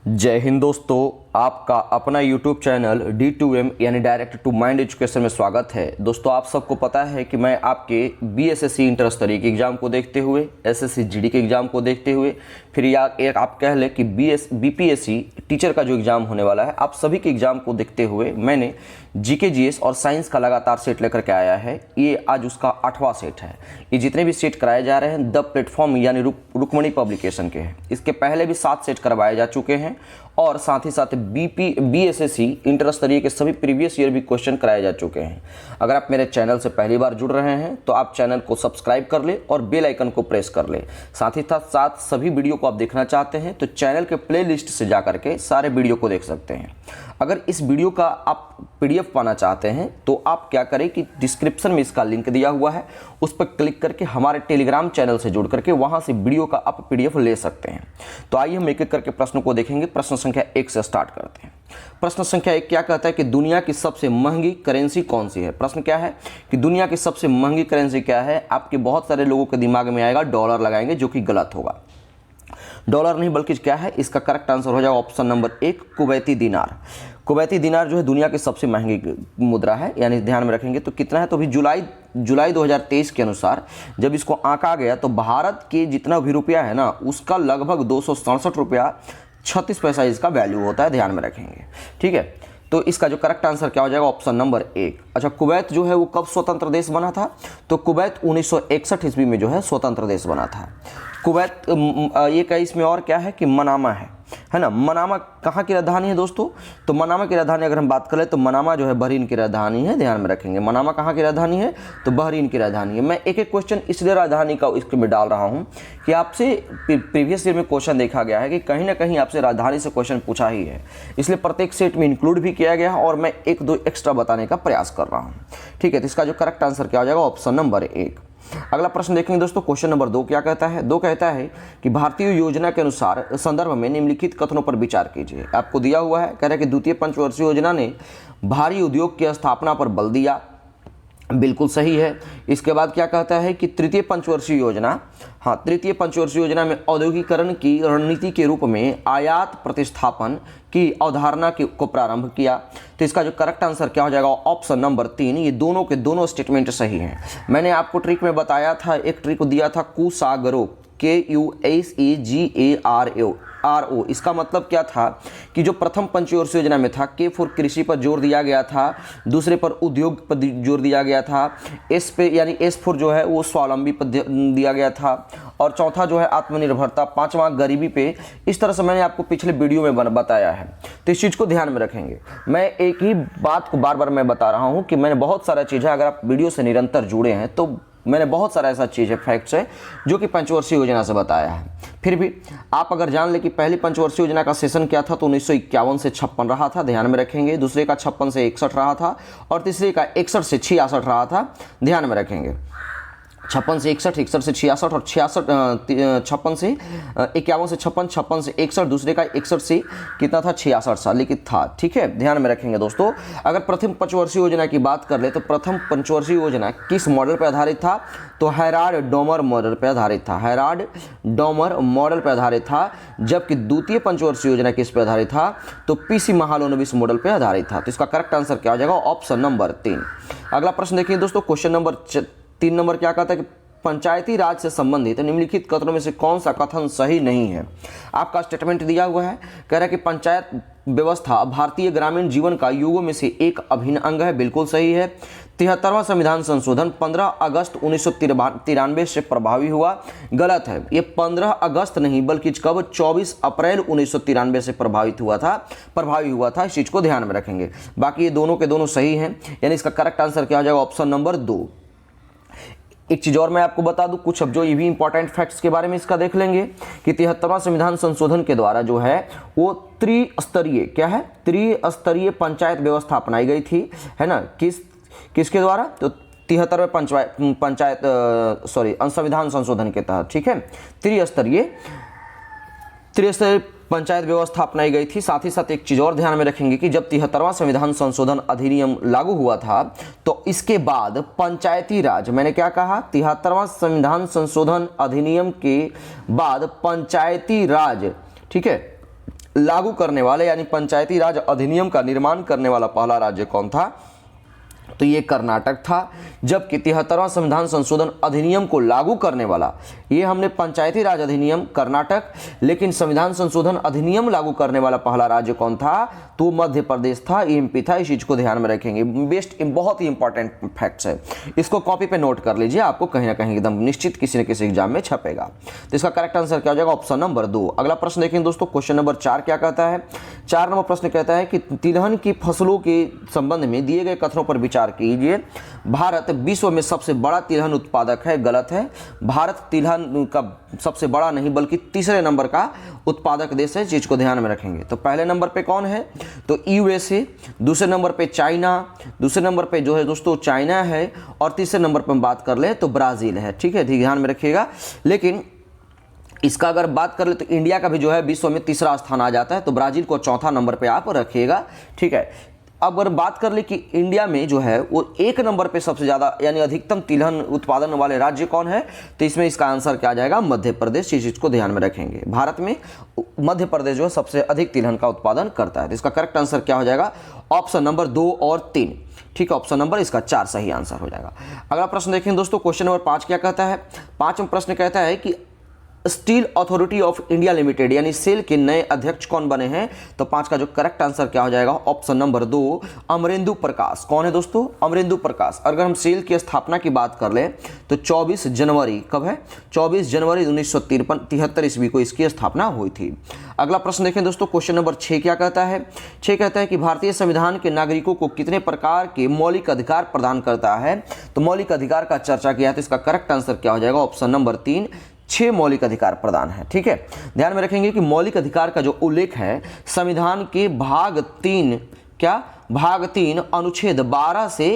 जय हिंद दोस्तों, आपका अपना YouTube चैनल D2M यानी डायरेक्ट टू माइंड एजुकेशन में स्वागत है। दोस्तों, आप सबको पता है कि मैं आपके BSSC इंटर स्तरीय के एग्ज़ाम को देखते हुए, SSC GD के एग्ज़ाम को देखते हुए, फिर या एक आप कह लें कि BPSC टीचर का जो एग्ज़ाम होने वाला है, आप सभी के एग्ज़ाम को देखते हुए मैंने GK GS और साइंस का लगातार सेट लेकर के आया है। ये आज उसका 8वां सेट है। ये जितने भी सेट कराए जा रहे हैं द प्लेटफॉर्म यानी रुक्मणी पब्लिकेशन के हैं। इसके पहले भी 7 सेट करवाए जा चुके हैं और साथ ही साथ BSSC इंटर स्तरीय के सभी प्रीवियस ईयर भी क्वेश्चन कराए जा चुके हैं। अगर आप मेरे चैनल से पहली बार जुड़ रहे हैं तो आप चैनल को सब्सक्राइब कर ले और बेल आइकन को प्रेस कर ले। साथ ही साथ सभी वीडियो को आप देखना चाहते हैं तो चैनल के प्लेलिस्ट से जा करके सारे वीडियो को देख सकते हैं। अगर इस वीडियो का आप PDF पाना चाहते हैं तो आप क्या करें कि डिस्क्रिप्शन में इसका लिंक दिया हुआ है, उस पर क्लिक करके हमारे टेलीग्राम चैनल से जुड़ करके वहां से वीडियो का आप PDF ले सकते हैं। तो आइए हम एक एक करके प्रश्नों को देखेंगे। प्रश्न संख्या 1 से स्टार्ट करते हैं। प्रश्न संख्या 1 क्या कहता है कि दुनिया की सबसे महंगी करेंसी कौन सी है। प्रश्न क्या है कि दुनिया की सबसे महंगी करेंसी क्या है। आपके बहुत सारे लोगों के दिमाग में आएगा डॉलर लगाएंगे, जो कि गलत होगा। डॉलर नहीं बल्कि क्या है, इसका करेक्ट आंसर हो जाएगा ऑप्शन नंबर 1 कुवैती दिनार। कुवैती दिनार जो है दुनिया की सबसे महंगी मुद्रा है, यानी ध्यान में रखेंगे तो कितना है। तो अभी जुलाई 2023 के अनुसार जब इसको आंका गया तो भारत के जितना भी रुपया है ना, उसका लगभग 267 रुपया 36 पैसा इसका वैल्यू होता है। ध्यान में रखेंगे, ठीक है। तो इसका जो करेक्ट आंसर क्या हो जाएगा ऑप्शन नंबर 1। अच्छा, कुवैत जो है वो कब स्वतंत्र देश बना था। तो कुवैत 1961 ईस्वी में जो है स्वतंत्र देश बना था। कुवैत ये का इसमें और क्या है कि मनामा है ना। मनामा कहाँ की राजधानी है दोस्तों। तो मनामा की राजधानी अगर हम बात करें तो मनामा जो है बहरीन की राजधानी है। ध्यान में रखेंगे, मनामा कहाँ की राजधानी है तो बहरीन की राजधानी है। मैं एक एक क्वेश्चन इसलिए राजधानी का इसमें डाल रहा हूँ कि आपसे प्रीवियस ईयर में क्वेश्चन देखा गया है कि कहीं ना कहीं आपसे राजधानी से क्वेश्चन पूछा ही है, इसलिए प्रत्येक सेट में इंक्लूड भी किया गया है और मैं 1-2 एक्स्ट्रा बताने का प्रयास कर रहा हूँ, ठीक है। तो इसका जो करेक्ट आंसर क्या हो जाएगा ऑप्शन नंबर 1। अगला प्रश्न देखेंगे दोस्तों, क्वेश्चन नंबर 2 क्या कहता है। 2 कहता है कि भारतीय योजना के अनुसार संदर्भ में निम्नलिखित कथनों पर विचार कीजिए। आपको दिया हुआ है, कह रहा है कि द्वितीय पंचवर्षीय योजना ने भारी उद्योग की स्थापना पर बल दिया, बिल्कुल सही है। इसके बाद क्या कहता है कि तृतीय पंचवर्षीय योजना, तृतीय पंचवर्षीय योजना में औद्योगिकरण की रणनीति के रूप में आयात प्रतिस्थापन की अवधारणा को प्रारंभ किया। तो इसका जो करेक्ट आंसर क्या हो जाएगा ऑप्शन नंबर 3। ये दोनों के दोनों स्टेटमेंट सही हैं। मैंने आपको ट्रिक में बताया था, एक ट्रिक दिया था कुसागरो, KUSAGARO। इसका मतलब क्या था कि जो प्रथम पंचवर्षीय योजना में था, के फॉर कृषि पर जोर दिया गया था, दूसरे पर उद्योग पर जोर दिया गया था, एस पे यानी एस फॉर जो है वो स्वावलंबी पर दिया गया था, और चौथा जो है आत्मनिर्भरता, 5वां गरीबी पे। इस तरह से मैंने आपको पिछले वीडियो में बताया है। तो इस चीज़ को ध्यान में रखेंगे। मैं एक ही बात को बार बार मैं बता रहा हूँ कि मैंने बहुत सारा चीज़ें, अगर आप वीडियो से निरंतर जुड़े हैं तो मैंने बहुत सारा ऐसा चीज़ है, फैक्ट्स है जो कि पंचवर्षीय योजना से बताया है। फिर भी आप अगर जान ले कि पहली पंचवर्षीय योजना का सेशन क्या था तो 1951 से 56 रहा था। ध्यान में रखेंगे। दूसरे का 56 से 61 रहा था और तीसरे का 61 से 66 रहा था। ध्यान में रखेंगे, 56 से 61, 61 से 66 और 56 से 51 से 56, 56 से 61, दूसरे का 61 से कितना था 66 साल लेकिन था, ठीक है। ध्यान में रखेंगे दोस्तों। अगर प्रथम पंचवर्षीय योजना की बात कर ले तो प्रथम पंचवर्षीय योजना किस मॉडल पर आधारित था तो हैराड-डॉमर मॉडल पर आधारित था। हैराड-डॉमर मॉडल पर आधारित था। जबकि द्वितीय पंचवर्षीय योजना किस पर आधारित था तो PC महालनोबिस मॉडल पर आधारित था। तो इसका करेक्ट आंसर क्या हो जाएगा ऑप्शन नंबर 3। अगला प्रश्न देखिए दोस्तों, क्वेश्चन नंबर 3 नंबर क्या कहता है कि पंचायती राज से संबंधित निम्नलिखित कथनों में से कौन सा कथन सही नहीं है। आपका स्टेटमेंट दिया हुआ है, कह रहा है कि पंचायत व्यवस्था भारतीय ग्रामीण जीवन का युगों में से एक अभिन्न अंग है, बिल्कुल सही है। 73वां संविधान संशोधन 15 अगस्त 1993 से प्रभावी हुआ, गलत है। ये 15 अगस्त नहीं बल्कि कब 24 अप्रैल 1993 से प्रभावी हुआ था। इस चीज को ध्यान में रखेंगे। बाकी ये दोनों के दोनों सही हैं, यानी इसका करेक्ट आंसर क्या हो जाएगा ऑप्शन नंबर 2। एक चीज और मैं आपको बता दूं, कुछ अब जो ये भी इंपॉर्टेंट फैक्ट्स के बारे में इसका देख लेंगे कि 73वां संविधान संशोधन के द्वारा जो है वो त्रिस्तरीय पंचायत व्यवस्था अपनाई गई थी, है ना। किसके द्वारा तो 73वें संविधान संशोधन के तहत, ठीक है। त्रिस्तरीय पंचायत व्यवस्था अपनाई गई थी। साथ ही साथ एक चीज और ध्यान में रखेंगे कि जब 73वां संविधान संशोधन अधिनियम लागू हुआ था तो इसके बाद पंचायती राज, मैंने क्या कहा, 73वां संविधान संशोधन अधिनियम के बाद पंचायती राज, ठीक है, लागू करने वाले यानी पंचायती राज अधिनियम का निर्माण करने वाला पहला राज्य कौन था? तो ये कर्नाटक था। जबकि 73वां संविधान संशोधन अधिनियम को लागू करने वाला, ये हमने पंचायती राज अधिनियम कर्नाटक, लेकिन संविधान संशोधन अधिनियम लागू करने वाला पहला राज्य कौन था? तो मध्य प्रदेश था, एमपी था। इस चीज को ध्यान में रखेंगे, बहुत ही इंपॉर्टेंट फैक्ट्स है, इसको कॉपी पे नोट कर लीजिए, आपको कहीं ना कहीं एकदम निश्चित किसी न किसी एग्जाम में छपेगा। तो इसका करेक्ट आंसर क्या हो जाएगा? Option number 2। अगला प्रश्न देखेंगे दोस्तों, क्वेश्चन नंबर 4 क्या कहता है? 4 नंबर प्रश्न कहता है कि तिलहन की फसलों के संबंध में दिए गए कथनों पर विचार कीजिए। भारत विश्व में सबसे बड़ा तिलहन उत्पादक है, गलत है। भारत तिलहन का सबसे बड़ा नहीं बल्कि तीसरे नंबर का उत्पादक देश है, चीज को ध्यान में रखेंगे। तो पहले नंबर पे कौन है? तो यूएसए, दूसरे नंबर पे चाइना, दूसरे नंबर पे जो है दोस्तों चाइना है, और तीसरे नंबर पे हम बात कर ले तो ब्राजील है। ठीक है, ध्यान में रखिएगा। लेकिन इसका अगर बात कर ले तो इंडिया का भी जो है विश्व में तीसरा स्थान आ जाता है, तो ब्राजील को चौथा नंबर पे आप रखिएगा। ठीक है, अब अगर बात कर ले कि इंडिया में जो है वो 1 नंबर पे सबसे ज़्यादा यानी अधिकतम तिलहन उत्पादन वाले राज्य कौन है? तो इसमें इसका आंसर क्या आ जाएगा? मध्य प्रदेश। इस चीज़ को ध्यान में रखेंगे, भारत में मध्य प्रदेश जो है सबसे अधिक तिलहन का उत्पादन करता है। तो इसका करेक्ट आंसर क्या हो जाएगा? ऑप्शन नंबर 2 और 3। ठीक है, ऑप्शन नंबर इसका 4 सही आंसर हो जाएगा। अगला प्रश्न देखेंगे दोस्तों, क्वेश्चन नंबर 5 क्या कहता है? 5वां प्रश्न कहता है कि steel authority of India limited यानी सेल के नए अध्यक्ष कौन बने हैं? तो 5 का जो करेक्ट आंसर क्या हो जाएगा? ऑप्शन नंबर 2 अमरेंदु प्रकाश। कौन है दोस्तों? अमरेंदु प्रकाश। अगर हम सेल की स्थापना की बात कर ले तो 24 जनवरी, कब है? 24 जनवरी 1973 ईस्वी को इसकी स्थापना हुई थी। अगला प्रश्न देखें दोस्तों, क्वेश्चन नंबर 6 क्या कहता है? 6 कहता है कि भारतीय संविधान के नागरिकों को कितने प्रकार के मौलिक अधिकार प्रदान करता है? तो मौलिक अधिकार का चर्चा किया, तो इसका करेक्ट आंसर क्या हो जाएगा? ऑप्शन नंबर 3 6 मौलिक अधिकार प्रदान है। ठीक है, ध्यान में रखेंगे कि मौलिक अधिकार का जो उल्लेख है संविधान के भाग 3 अनुच्छेद 12 से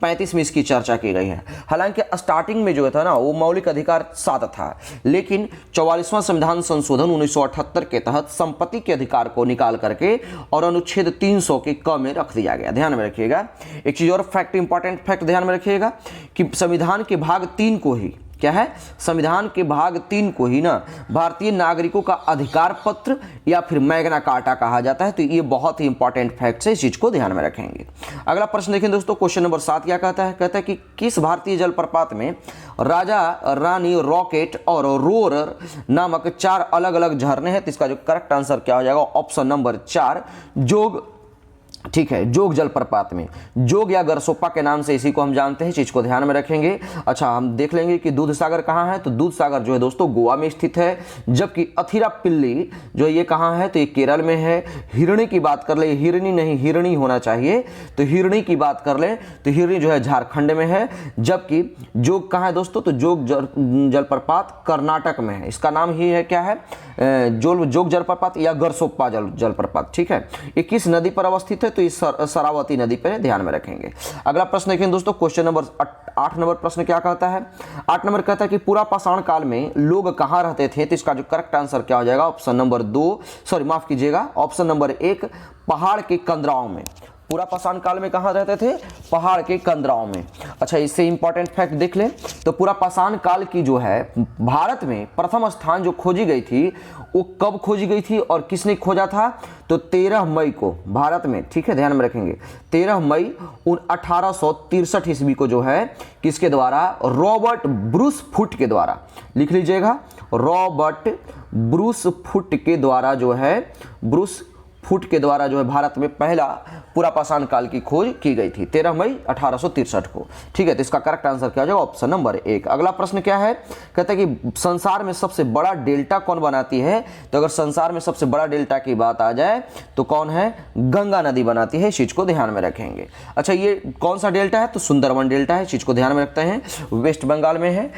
35 में इसकी चर्चा की गई है। हालांकि स्टार्टिंग में जो था ना वो मौलिक अधिकार 7 था, लेकिन 44वां संविधान संशोधन 1978 के तहत संपत्ति के अधिकार को निकाल करके और अनुच्छेद 300 के क में रख दिया गया। ध्यान में रखिएगा। एक चीज और फैक्ट, इंपॉर्टेंट फैक्ट ध्यान में रखिएगा कि संविधान के भाग 3 को ही, क्या है? संविधान के भाग 3 को ही ना भारतीय नागरिकों का अधिकार पत्र या फिर मैग्ना कार्टा कहा जाता है। तो ये बहुत ही इंपॉर्टेंट फैक्ट है, इस चीज को ध्यान में रखेंगे। अगला प्रश्न देखें दोस्तों, क्वेश्चन नंबर 7 क्या कहता है? कहता है कि किस भारतीय जलप्रपात में राजा, रानी, रॉकेट और रोरर नामक 4 अलग अलग झरने हैं? तो इसका जो करेक्ट आंसर क्या हो जाएगा? ऑप्शन नंबर 4 जोग। ठीक है, जोग जलप्रपात में, जोग या गरसोप्पा के नाम से इसी को हम जानते हैं, चीज को ध्यान में रखेंगे। अच्छा, हम देख लेंगे कि दूध सागर कहाँ है? तो दूध सागर जो है दोस्तों गोवा में स्थित है। जबकि अथिरापल्ली जो ये कहाँ है? तो ये केरल में है। हिरणी की बात कर ले, हिरणी नहीं हिरणी होना चाहिए, तो हिरणी की बात कर ले तो हिरणी जो है झारखंड में है। जबकि जोग कहाँ है दोस्तों? तो जोग जलप्रपात कर्नाटक में है। इसका नाम ही है, क्या है? जोग जलप्रपात या गरसोप्पा जलप्रपात। ठीक है, ये किस नदी पर अवस्थित है? तो इस शरावती नदी पर, ध्यान में रखेंगे। अगला प्रश्न देखें दोस्तों, क्वेश्चन नंबर 8 नंबर प्रश्न क्या कहता है? 8 नंबर कहता है कि पूरा पाषाण काल में लोग कहां रहते थे? तो इसका जो करेक्ट आंसर क्या हो जाएगा? ऑप्शन नंबर 2, सॉरी माफ कीजिएगा, ऑप्शन नंबर 1 पहाड़ के कंदराओं में। पूरा पाषाण काल में कहां रहते थे? पहाड़ के कंदराओं में। अच्छा, इससे इंपॉर्टेंट फैक्ट देख लें तो पूरा पाषाण काल की जो है भारत में प्रथम स्थान जो खोजी गई थी वो कब खोजी गई थी और किसने खोजा था? तो 13 मई को भारत में। ठीक है, ध्यान में रखेंगे, 13 मई 1863 ईस्वी को जो है किसके द्वारा? रॉबर्ट ब्रूस फुट के द्वारा। लिख लीजिएगा, रॉबर्ट ब्रूस फुट के द्वारा जो है, ब्रूस फुट के द्वारा जो है भारत में पहला पूरा पाषाण काल की खोज की गई थी 13 मई 1863 को। ठीक है, तो इसका करेक्ट आंसर क्या हो जाएगा? Option number 1। अगला प्रश्न क्या है? कहता है कि संसार में सबसे बड़ा डेल्टा कौन बनाती है? तो अगर संसार में सबसे बड़ा डेल्टा की बात आ जाए तो कौन है? गंगा नदी बनाती है, इस चीज को ध्यान में रखेंगे। अच्छा, ये कौन सा डेल्टा है? तो सुंदरवन डेल्टा है, इस चीज को ध्यान में रखते हैं, वेस्ट बंगाल में है।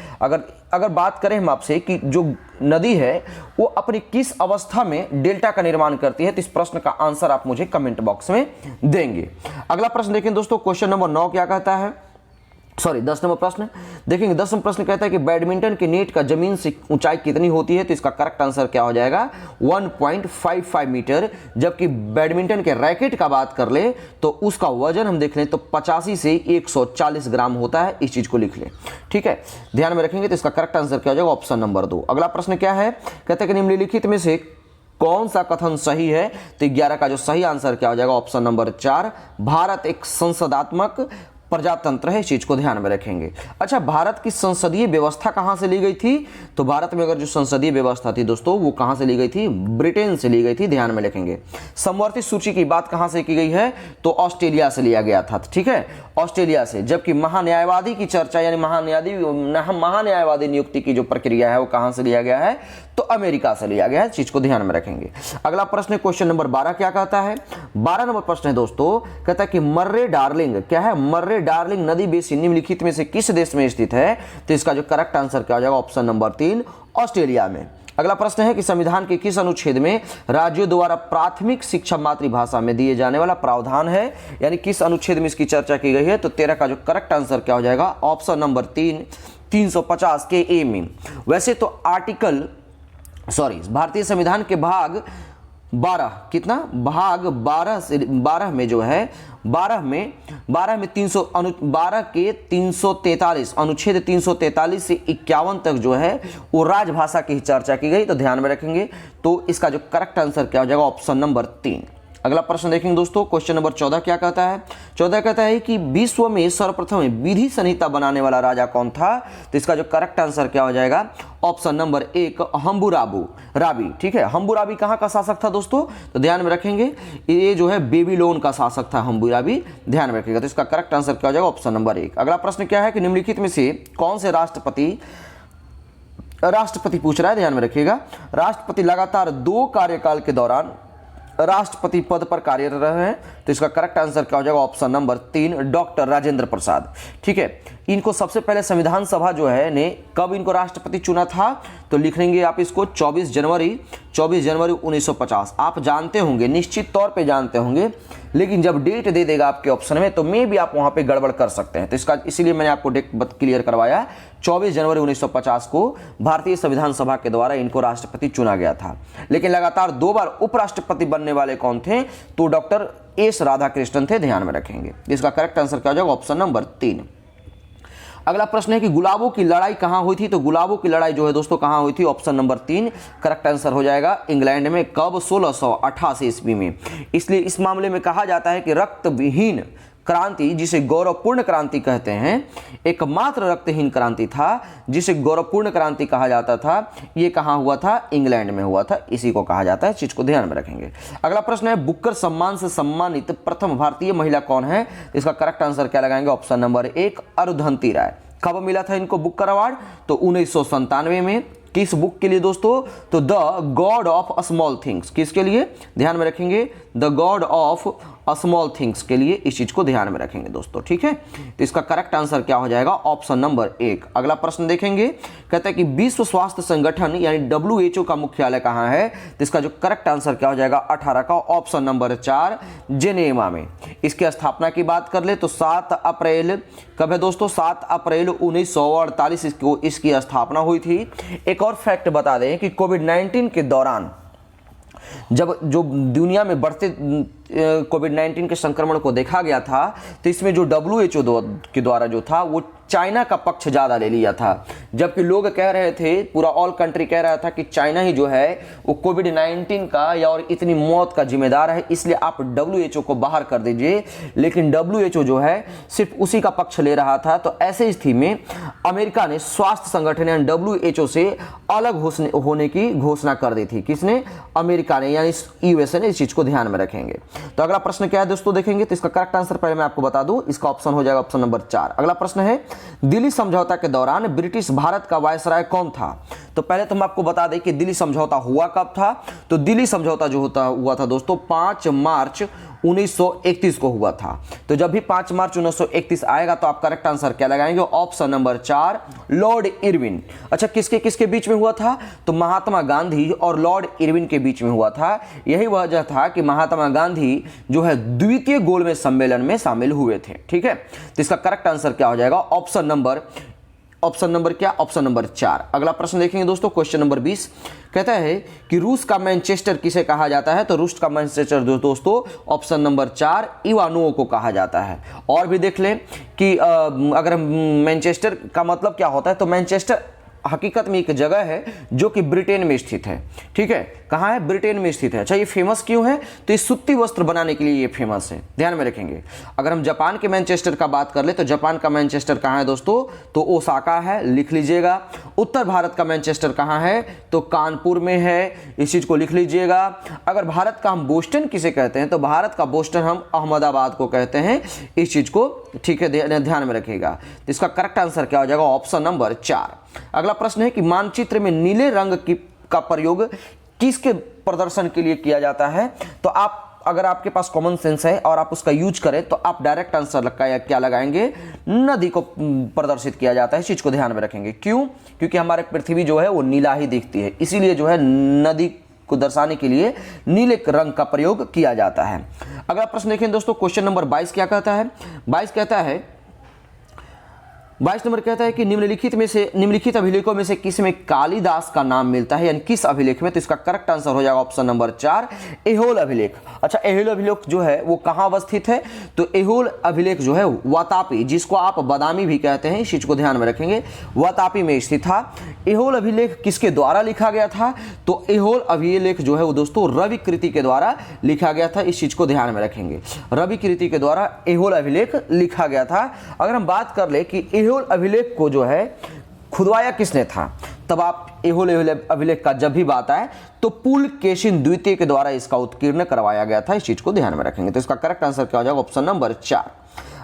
अगर बात करें हम आपसे कि जो नदी है वो अपनी किस अवस्था में डेल्टा का निर्माण करती है, तो इस प्रश्न का आंसर आप मुझे कमेंट बॉक्स में देंगे। अगला प्रश्न देखें दोस्तों, क्वेश्चन नंबर 9 क्या कहता है? 10 नंबर प्रश्न देखेंगे। 10 नंबर प्रश्न कहता है कि बैडमिंटन के नेट का जमीन से ऊंचाई कितनी होती है? तो इसका करेक्ट आंसर क्या हो जाएगा? 1.55 मीटर। जबकि बैडमिंटन के रैकेट का बात कर ले तो उसका वजन हम देख लें तो 85 से 140 ग्राम होता है, इस चीज को लिख लें। ठीक है, ध्यान में रखेंगे। तो इसका करेक्ट आंसर क्या हो जाएगा? Option number 2। अगला प्रश्न क्या है? कहते हैं कि निम्नलिखित में से कौन सा कथन सही है? तो 11 का जो सही आंसर क्या हो जाएगा? ऑप्शन नंबर 4, भारत एक संसदात्मक प्रजातंत्र है। इस चीज को ध्यान में रखेंगे। अच्छा, भारत की संसदीय व्यवस्था कहां से ली गई थी? तो भारत में अगर जो संसदीय व्यवस्था थी दोस्तों, वो कहां से ली गई थी? ब्रिटेन से ली गई थी। ध्यान में रखेंगे। समवर्ती सूची की बात कहां से की गई है? तो ऑस्ट्रेलिया से लिया गया था। ठीक है, ऑस्ट्रेलिया से। जबकि महान्यायवादी की चर्चा यानी महान्यायवादी नियुक्ति की जो प्रक्रिया है वो कहां से लिया गया है? तो अमेरिका से लिया गया है। चीज को ध्यान में रखेंगे। अगला प्रश्न क्वेश्चन नंबर 12 क्या कहता है? 12 नंबर प्रश्न है दोस्तों, कहता है कि मर्रे डार्लिंग क्या है? मर्रे डार्लिंग नदी बेसिन निम्नलिखित में से किस देश में स्थित है? तो इसका जो करेक्ट आंसर क्या हो जाएगा? ऑप्शन नंबर 3, ऑस्ट्रेलिया में। अगला प्रश्न है कि संविधान के किस अनुच्छेद में राज्यों द्वारा प्राथमिक शिक्षा मातृभाषा में दिए जाने वाला प्रावधान है? यानी किस अनुच्छेद में इसकी चर्चा की गई है? तो 13 का जो करेक्ट आंसर क्या हो जाएगा? ऑप्शन नंबर 3, 350 के ए में। वैसे तो भारतीय संविधान के भाग 12 कितना? भाग 12 से 12 में जो है 12 में 12 के 343 अनुच्छेद 343 से 51 तक जो है वो राजभाषा की चर्चा की गई। तो ध्यान में रखेंगे। तो इसका जो करेक्ट आंसर क्या हो जाएगा? Option number 3। अगला प्रश्न देखेंगे दोस्तों, क्वेश्चन नंबर 14 क्या कहता है? 14 कहता है कि विश्व में सर्वप्रथम विधि संहिता बनाने वाला राजा कौन था? तो इसका जो करेक्ट आंसर क्या हो जाएगा? Option number 1, हम्बुराबी। ठीक है, हम्बुराबी कहाँ का शासक था दोस्तों? तो ध्यान में रखेंगे, ये जो है बेबीलोन का शासक था हम्बुराबी। ध्यान में रखिएगा। तो इसका करेक्ट आंसर क्या हो जाएगा? Option number 1। अगला प्रश्न क्या है कि निम्नलिखित में से कौन से राष्ट्रपति पूछ रहा है। ध्यान में रखिएगा। राष्ट्रपति लगातार 2 कार्यकाल के दौरान राष्ट्रपति पद पर कार्यरत रहे हैं। तो इसका करेक्ट आंसर क्या हो जाएगा? Option number 3, doctor Rajendra Prasad. ठीक है, इनको सबसे पहले संविधान सभा जो है ने कब इनको राष्ट्रपति चुना था? तो लिख लेंगे आप इसको 24 जनवरी 1950। आप जानते होंगे, निश्चित तौर पे जानते होंगे, लेकिन जब डेट दे देगा आपके ऑप्शन में तो मे भी आप वहां पे गड़बड़ कर सकते हैं। तो इसका इसीलिए मैंने आपको डेट क्लियर करवाया। 24 जनवरी 1950 को भारतीय संविधान सभा के द्वारा इनको राष्ट्रपति चुना गया था। लेकिन लगातार 2 बार उपराष्ट्रपति बनने वाले कौन थे? तो डॉक्टर एस राधाकृष्णन थे। ध्यान में रखेंगे। इसका करेक्ट आंसर क्या हो जाएगा? Option number 3। अगला प्रश्न है कि गुलाबों की लड़ाई कहां हुई थी? तो गुलाबों की लड़ाई जो है दोस्तों कहां हुई थी? ऑप्शन नंबर 3 करेक्ट आंसर हो जाएगा। इंग्लैंड में। कब? 1688 ईस्वी में। इसलिए इस मामले में कहा जाता है कि रक्तविहीन क्रांति, जिसे गौरवपूर्ण क्रांति कहते हैं, एकमात्र रक्तहीन क्रांति था जिसे गौरवपूर्ण क्रांति कहा जाता था। ये कहां हुआ था? इंग्लैंड में हुआ था। इसी को कहा जाता है। चीज को ध्यान में रखेंगे। अगला प्रश्न है बुकर सम्मान से सम्मानित प्रथम भारतीय महिला कौन है? इसका करेक्ट आंसर क्या लगाएंगे? ऑप्शन नंबर 1, अरुंधति राय। कब मिला था इनको बुकर अवार्ड? तो 1997 में। किस बुक के लिए दोस्तों? तो the God of small things. किसके लिए? ध्यान में रखेंगे, the God of small things के लिए। इस चीज को ध्यान में रखेंगे दोस्तों। ठीक है, तो इसका करेक्ट आंसर क्या हो जाएगा? Option number 1। अगला प्रश्न देखेंगे, कहता है कि विश्व स्वास्थ्य संगठन यानी WHO का मुख्यालय कहां है? तो इसका जो करेक्ट आंसर क्या हो जाएगा? 18 का ऑप्शन नंबर 4, जेनेवा में। इसकी स्थापना की बात कर ले तो 7 अप्रैल कब है दोस्तों? 7 अप्रैल 1948 को इसकी स्थापना हुई थी। एक और फैक्ट बता दें कि कोविड-19 के दौरान जब जो दुनिया में बढ़ते कोविड-19 के संक्रमण को देखा गया था, तो इसमें जो WHO के द्वारा जो था वो चाइना का पक्ष ज़्यादा ले लिया था। जबकि लोग कह रहे थे, पूरा ऑल कंट्री कह रहा था कि चाइना ही जो है वो कोविड-19 का या और इतनी मौत का जिम्मेदार है, इसलिए आप WHO को बाहर कर दीजिए। लेकिन WHO जो है सिर्फ उसी का पक्ष ले रहा था। तो ऐसे स्थिति में अमेरिका ने स्वास्थ्य संगठन यानी WHO से अलग होने की घोषणा कर दी थी। किसने? अमेरिका ने, यानी USA ने। इस चीज को ध्यान में रखेंगे। तो अगला प्रश्न क्या है दोस्तों देखेंगे। तो इसका करेक्ट आंसर पहले मैं आपको बता दूं, इसका ऑप्शन हो जाएगा ऑप्शन नंबर 4। अगला प्रश्न है दिल्ली समझौता के दौरान ब्रिटिश भारत का वायसराय कौन था? तो पहले तो हम आपको बता दें कि दिल्ली समझौता हुआ कब था। तो दिल्ली समझौता जो हुआ था दोस्तों 5 मार्च 1931 को हुआ था। तो जब भी 5 मार्च 1931 आएगा तो आप करेक्ट आंसर क्या लगाएंगे? Option number 4, Lord Irwin. अच्छा, किसके किसके बीच में हुआ था? तो महात्मा गांधी और लॉर्ड इरविन के बीच में हुआ था। यही वजह था कि महात्मा गांधी जो है द्वितीय गोलमेज सम्मेलन में शामिल हुए थे। ठीक है, तो इसका करेक्ट आंसर क्या हो जाएगा? ऑप्शन नंबर क्या? Option number 4। अगला प्रश्न देखेंगे दोस्तों, क्वेश्चन नंबर 20 कहता है कि रूस का मैनचेस्टर किसे कहा जाता है? तो रूस का मैनचेस्टर दोस्तों ऑप्शन नंबर 4, इवानुओ को कहा जाता है। और भी देख लें कि अगर मैनचेस्टर का मतलब क्या होता है, तो मैनचेस्टर हकीकत में एक जगह है जो कि ब्रिटेन में स्थित है। ठीक है, कहाँ है? ब्रिटेन में स्थित है। अच्छा, ये फेमस क्यों है? तो ये सूती वस्त्र बनाने के लिए ये फेमस है, ध्यान में रखेंगे। अगर हम जापान के मैनचेस्टर का बात कर ले तो जापान का मैनचेस्टर कहाँ है दोस्तों? तो ओसाका है, लिख लीजिएगा। उत्तर भारत का मैनचेस्टर कहाँ है? तो कानपुर में है, इस चीज को लिख लीजिएगा। अगर भारत का हम बोस्टन किसे कहते हैं? तो भारत का बोस्टन हम अहमदाबाद को कहते हैं, इस चीज को ठीक है ध्यान में रखिएगा। तो इसका करेक्ट आंसर क्या हो जाएगा? Option number 4। अगला प्रश्न है कि मानचित्र में नीले रंग का प्रयोग किसके प्रदर्शन के लिए किया जाता है? तो आप अगर आपके पास कॉमन सेंस है और आप उसका यूज करें तो आप डायरेक्ट आंसर क्या लगाएंगे? नदी को प्रदर्शित किया जाता है, इस चीज को ध्यान में रखेंगे। क्यों? क्योंकि हमारे पृथ्वी जो है वो नीला ही दिखती है, इसीलिए जो है नदी को दर्शाने के लिए नीले रंग का प्रयोग किया जाता है। अगला प्रश्न देखें दोस्तों, क्वेश्चन नंबर 22 क्या कहता है? 22 कहता है 22 नंबर कहता है कि निम्नलिखित अभिलेखों में से किस में कालिदास का नाम मिलता है, यानी किस अभिलेख में? तो इसका करेक्ट आंसर हो जाएगा ऑप्शन नंबर 4, एहोल अभिलेख। अच्छा, एहोल अभिलेख जो है वो कहाँ अवस्थित है? तो एहोल अभिलेख जो है वातापी, जिसको आप बादामी भी कहते हैं, इस चीज को ध्यान में रखेंगे, वातापी में स्थित था। एहोल अभिलेख किसके द्वारा लिखा गया था? तो एहोल अभिलेख जो है वो दोस्तों रवि कृति के द्वारा लिखा गया था, इस चीज को ध्यान में रखेंगे। रवि कृति के द्वारा एहोल अभिलेख लिखा गया था। अगर हम बात कर ले कि एहोल अभिलेख को जो है खुदवाया किसने था, तब आप एहोल अभिलेख का जब भी बात आए तो पुलकेशिन द्वितीय के द्वारा इसका उत्कीर्ण करवाया गया था, इस चीज को ध्यान में रखेंगे। तो इसका करेक्ट आंसर क्या हो जाएगा? Option number 4।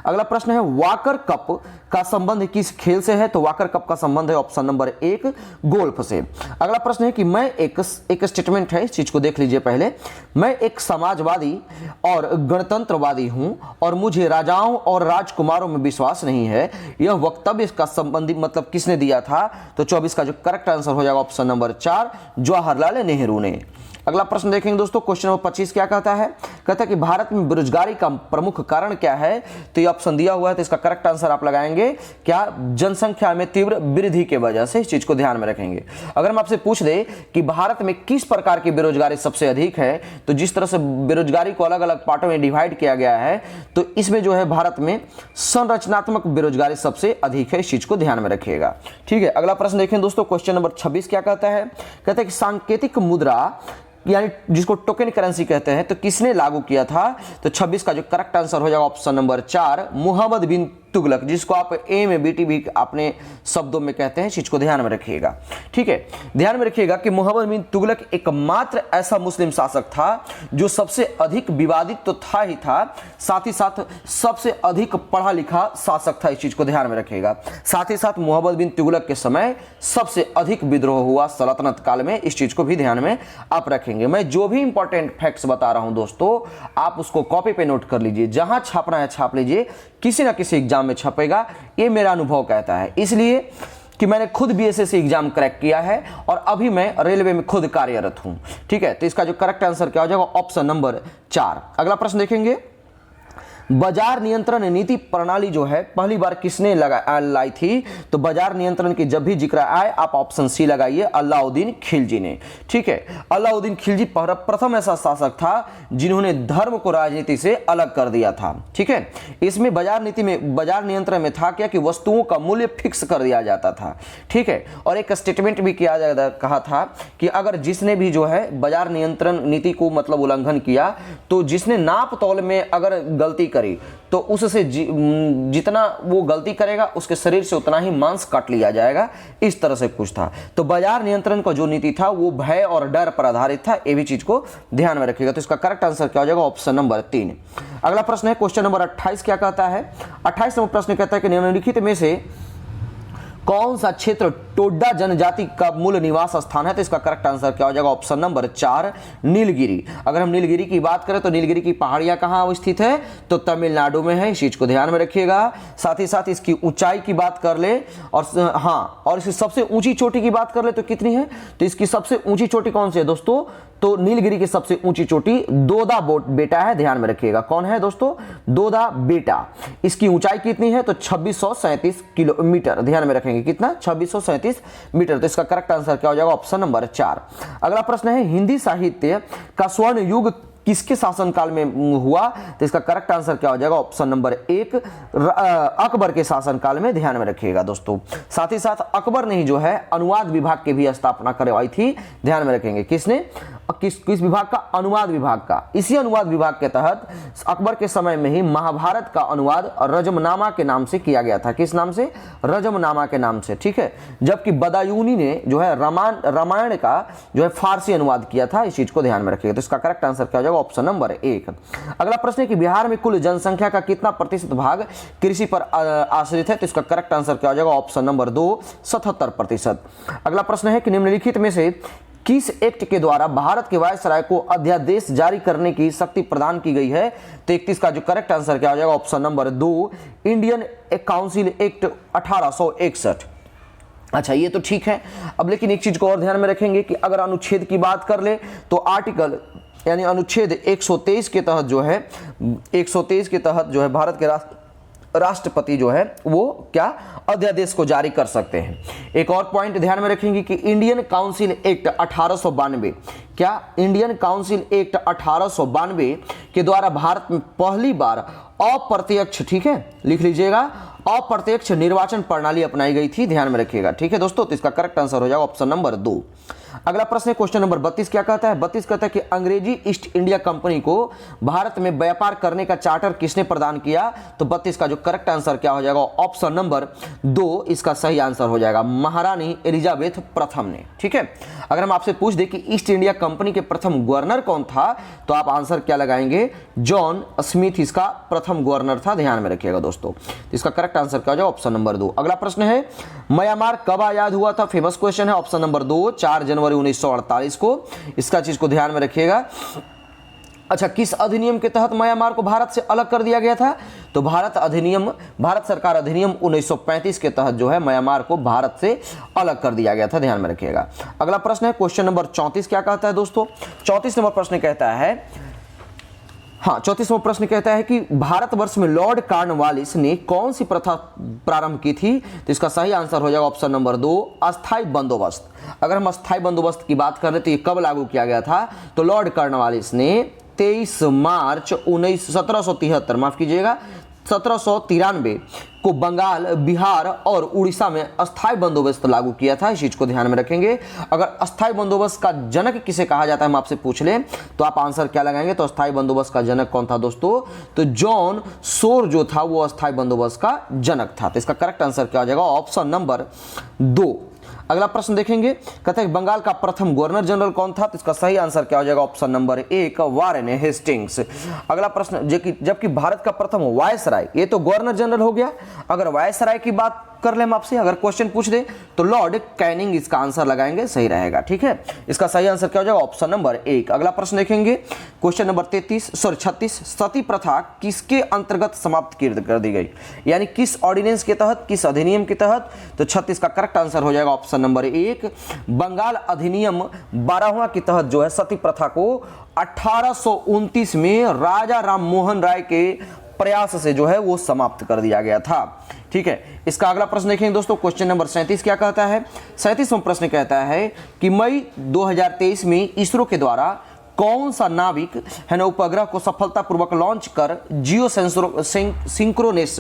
अगला प्रश्न है वाकर कप का संबंध किस खेल से है? तो वाकर कप का संबंध है ऑप्शन नंबर 1, गोल्फ से। अगला प्रश्न है कि मैं एक स्टेटमेंट है, इस चीज को देख लीजिए पहले। मैं एक समाजवादी और गणतंत्रवादी हूं और मुझे राजाओं और राजकुमारों में विश्वास नहीं है। यह वक्तव्य इसका संबंधी मतलब किसने दिया था? तो 24 का जो करेक्ट आंसर हो जाएगा ऑप्शन नंबर 4, जवाहरलाल नेहरू ने। अगला प्रश्न देखेंगे दोस्तों, क्वेश्चन नंबर 25 क्या कहता है? कहता है कि भारत में बेरोजगारी का प्रमुख कारण क्या है? तो ये ऑप्शन दिया हुआ है, तो इसका करेक्ट आंसर आप लगाएंगे क्या? जनसंख्या में तीव्र वृद्धि के वजह से, इस चीज को ध्यान में रखेंगे। अगर हम आपसे पूछ दे कि भारत में किस प्रकार की बेरोजगारी सबसे अधिक है, तो जिस तरह से बेरोजगारी को अलग अलग पार्टों में डिवाइड किया गया है, तो इसमें जो है भारत में संरचनात्मक बेरोजगारी सबसे अधिक है, इस चीज को ध्यान में रखिएगा। ठीक है, अगला प्रश्न देखें दोस्तों, क्वेश्चन नंबर 26 क्या कहता है? कहता है कि सांकेतिक मुद्रा यानी जिसको टोकन करेंसी कहते हैं, तो किसने लागू किया था? तो 26 का जो करेक्ट आंसर हो जाएगा ऑप्शन नंबर 4, मोहम्मद बिन तुगलक, जिसको आप AMABT भी अपने शब्दों में कहते हैं, इस चीज को ध्यान में रखिएगा। ठीक है, ध्यान में रखिएगा कि मोहम्मद बिन तुगलक एकमात्र ऐसा मुस्लिम शासक था जो सबसे अधिक विवादित तो था ही था, साथ ही साथ सबसे अधिक पढ़ा लिखा शासक था, इस चीज को ध्यान में रखिएगा। साथ ही साथ मोहम्मद बिन तुगलक के समय सबसे अधिक विद्रोह हुआ सल्तनत काल में, इस चीज को भी ध्यान में आप रखेंगे। मैं जो भी इंपॉर्टेंट फैक्ट्स बता रहा हूं दोस्तों, आप उसको कॉपी पे नोट कर लीजिए, जहां छापना है छाप लीजिए, किसी ना किसी एग्जाम में छपेगा, ये मेरा अनुभव कहता है। इसलिए कि मैंने खुद BSSC एग्जाम क्रैक किया है और अभी मैं रेलवे में खुद कार्यरत हूं। ठीक है, तो इसका जो करेक्ट आंसर क्या हो जाएगा? Option number 4। अगला प्रश्न देखेंगे, बाजार नियंत्रण नीति प्रणाली जो है पहली बार किसने लाई थी? तो बाजार नियंत्रण की जब भी जिक्र आए आप ऑप्शन सी लगाइए, अलाउद्दीन खिलजी ने। ठीक है, अलाउद्दीन खिलजी प्रथम ऐसा शासक था जिन्होंने धर्म को राजनीति से अलग कर दिया था। ठीक है, इसमें बाजार नियंत्रण में था क्या कि वस्तुओं का मूल्य फिक्स कर दिया जाता था। ठीक है, और एक स्टेटमेंट भी कहा था कि अगर जिसने भी जो है बाजार नियंत्रण नीति को मतलब उल्लंघन किया, तो जिसने नाप तौल में अगर गलती करी तो उससे जितना वो गलती करेगा उसके शरीर से उतना ही मांस काट लिया जाएगा, इस तरह से कुछ था। तो बाजार नियंत्रण का जो नीति था वो भय और डर पर आधारित था, ये भी चीज को ध्यान में रखिएगा। तो इसका करेक्ट आंसर क्या हो जाएगा? Option number 3। अगला प्रश्न है क्वेश्चन नंबर 28 क्या कहता है? 28 नंबर प्रश्न कहता है कि निम्नलिखित में से कौन सा क्षेत्र टोड्डा जनजाति का मूल निवास स्थान है? तो इसका करेक्ट आंसर क्या हो जाएगा? Option number 4, Nilgiri. अगर हम नीलगिरी की बात करें तो नीलगिरी की पहाड़ियां कहां स्थित है? तो तमिलनाडु में है, इस चीज को ध्यान में रखिएगा। साथ ही साथ इसकी ऊंचाई की बात कर ले और इसकी सबसे ऊंची चोटी की बात कर ले तो कितनी है? तो इसकी सबसे ऊंची चोटी कौन सी है दोस्तों? तो नीलगिरी की सबसे ऊंची चोटी दोदा बेटा है, ध्यान में रखिएगा। कौन है दोस्तों? दोदा बेटा। इसकी ऊंचाई कितनी है? तो 2637 किलोमीटर, ध्यान में रखेंगे। कितना? 2637 मीटर। तो इसका करेक्ट आंसर क्या हो जाएगा? Option number 4। अगला प्रश्न है हिंदी साहित्य का स्वर्ण युग किसके शासनकाल में हुआ, तो इसका करेक्ट आंसर क्या हो जाएगा, ऑप्शन नंबर 1 अकबर के शासनकाल में, ध्यान में रखिएगा दोस्तों। साथ ही साथ अकबर ने ही जो है अनुवाद विभाग की भी स्थापना करवाई थी, ध्यान में रखेंगे। किसने, किस विभाग का, अनुवाद विभाग का। इसी अनुवाद विभाग के तहत अकबर के समय में ही महाभारत का अनुवाद रजमनामा के नाम से किया गया था। किस नाम से, रजमनामा के नाम से, ठीक है। जबकि बदायूनी ने जो है रामायण का जो है फारसी अनुवाद किया था, इस चीज को ध्यान में रखिएगा। तो इसका करेक्ट आंसर क्या हो जाएगा, ऑप्शन नंबर 1। अगला प्रश्न है कि बिहार में कुल जनसंख्या का कितना प्रतिशत भाग कृषि पर आश्रित है, तो इसका करेक्ट आंसर क्या हो जाएगा, ऑप्शन नंबर 2 77%। अगला प्रश्न है कि निम्नलिखित में से किस एक्ट के द्वारा भारत के वायसराय को अध्यादेश जारी करने की शक्ति प्रदान की गई है, तो 31 का जो करेक्ट आंसर क्या हो जाएगा, option number 2 Indian council act 1861। अच्छा, ये तो ठीक है। अब लेकिन एक चीज को और ध्यान में रखेंगे कि अगर अनुच्छेद की बात कर ले तो आर्टिकल यानी अनुच्छेद 123 के तहत जो है 123 के तहत जो है भारत के राष्ट्रपति जो है वो क्या अध्यादेश को जारी कर सकते हैं। एक और पॉइंट ध्यान में रखेंगे कि इंडियन काउंसिल एक्ट 1892, क्या इंडियन काउंसिल एक्ट 1892 के द्वारा भारत में पहली बार अप्रत्यक्ष, ठीक है, लिख लीजिएगा, अप्रत्यक्ष निर्वाचन प्रणाली अपनाई गई थी, ध्यान में रखिएगा, ठीक है दोस्तों। तो इसका करेक्ट आंसर हो जाएगा ऑप्शन नंबर 2। अगला प्रश्न है क्वेश्चन नंबर 32 क्या कहता है, 32 कहता है कि अंग्रेजी ईस्ट इंडिया कंपनी को भारत में व्यापार करने का चार्टर किसने प्रदान किया, तो 32 का जो करेक्ट आंसर क्या हो जाएगा, ऑप्शन नंबर 2 इसका सही आंसर हो जाएगा, महारानी एलिजाबेथ प्रथम ने, ठीक है। अगर हम आपसे पूछ दे कि ईस्ट इंडिया कंपनी के प्रथम गवर्नर कौन था, तो आप आंसर क्या लगाएंगे, जॉन स्मिथ इसका प्रथम गवर्नर था, ध्यान में रखिएगा दोस्तों। इसका करेक्ट आंसर क्या हो जाएगा, ऑप्शन नंबर 2। अगला प्रश्न है म्यांमार कब आजाद हुआ था, फेमस क्वेश्चन है, ऑप्शन नंबर 2 4 जनवरी 1948 को, इसका चीज को ध्यान में रखिएगा। अच्छा, किस अधिनियम के तहत म्यांमार को भारत से अलग कर दिया गया था, तो भारत सरकार अधिनियम 1935 के तहत जो है म्यांमार को भारत से अलग कर दिया गया था, ध्यान में रखिएगा। अगला प्रश्न है क्वेश्चन नंबर 34 क्या कहता है दोस्तों, 34 नंबर प्रश्न कहता है, हाँ 34वां प्रश्न कहता है कि भारतवर्ष में लॉर्ड कॉर्नवालिस ने कौन सी प्रथा प्रारंभ की थी, तो इसका सही आंसर हो जाएगा ऑप्शन नंबर 2 अस्थाई बंदोबस्त। अगर हम अस्थाई बंदोबस्त की बात करें तो ये कब लागू किया गया था, तो लॉर्ड कॉर्नवालिस ने 23 मार्च 1773 माफ कीजिएगा 1793 को बंगाल, बिहार और उड़ीसा में अस्थाई बंदोबस्त लागू किया था, इस चीज को ध्यान में रखेंगे। अगर अस्थाई बंदोबस्त का जनक किसे कहा जाता है हम आपसे पूछ लें तो आप आंसर क्या लगाएंगे, तो अस्थाई बंदोबस्त का जनक कौन था दोस्तों, तो जॉन सोर जो था वो अस्थाई बंदोबस्त का जनक था। तो इसका करेक्ट आंसर क्या हो जाएगा, ऑप्शन नंबर 2। अगला प्रश्न देखेंगे, कहते हैं बंगाल का प्रथम गवर्नर जनरल कौन था, तो इसका सही आंसर क्या हो जाएगा, ऑप्शन नंबर 1 वारेन हेस्टिंग्स। अगला प्रश्न, जबकि भारत का प्रथम वायसराय, ये तो गवर्नर जनरल हो गया, अगर वायसराय की बात कर ले हम आपसे, अगर क्वेश्चन पूछ दे तो लॉर्ड कैनिंग इसका आंसर लगाएंगे, सही रहेगा, ठीक है। इसका सही आंसर क्या हो जाएगा, ऑप्शन नंबर 1। अगला प्रश्न देखेंगे क्वेश्चन नंबर 36, सती प्रथा किसके अंतर्गत समाप्त कर दी गई, यानी किस ऑर्डिनेंस के तहत, किस अधिनियम के तहत, तो 36 का करेक्ट आंसर हो जाएगा ऑप्शन नंबर 1 बंगाल अधिनियम 12वां के तहत जो है सती प्रथा को 1829 में राजा राम मोहन राय के प्रयास से जो है वो समाप्त कर दिया गया था, ठीक है। इसका अगला प्रश्न देखेंगे दोस्तों, क्वेश्चन नंबर 37 क्या कहता है, 37वां प्रश्न कहता है कि मई 2023 में इसरो के द्वारा कौन सा नाविक है ना उपग्रह को सफलतापूर्वक लॉन्च कर जियो सिंक्रोनेस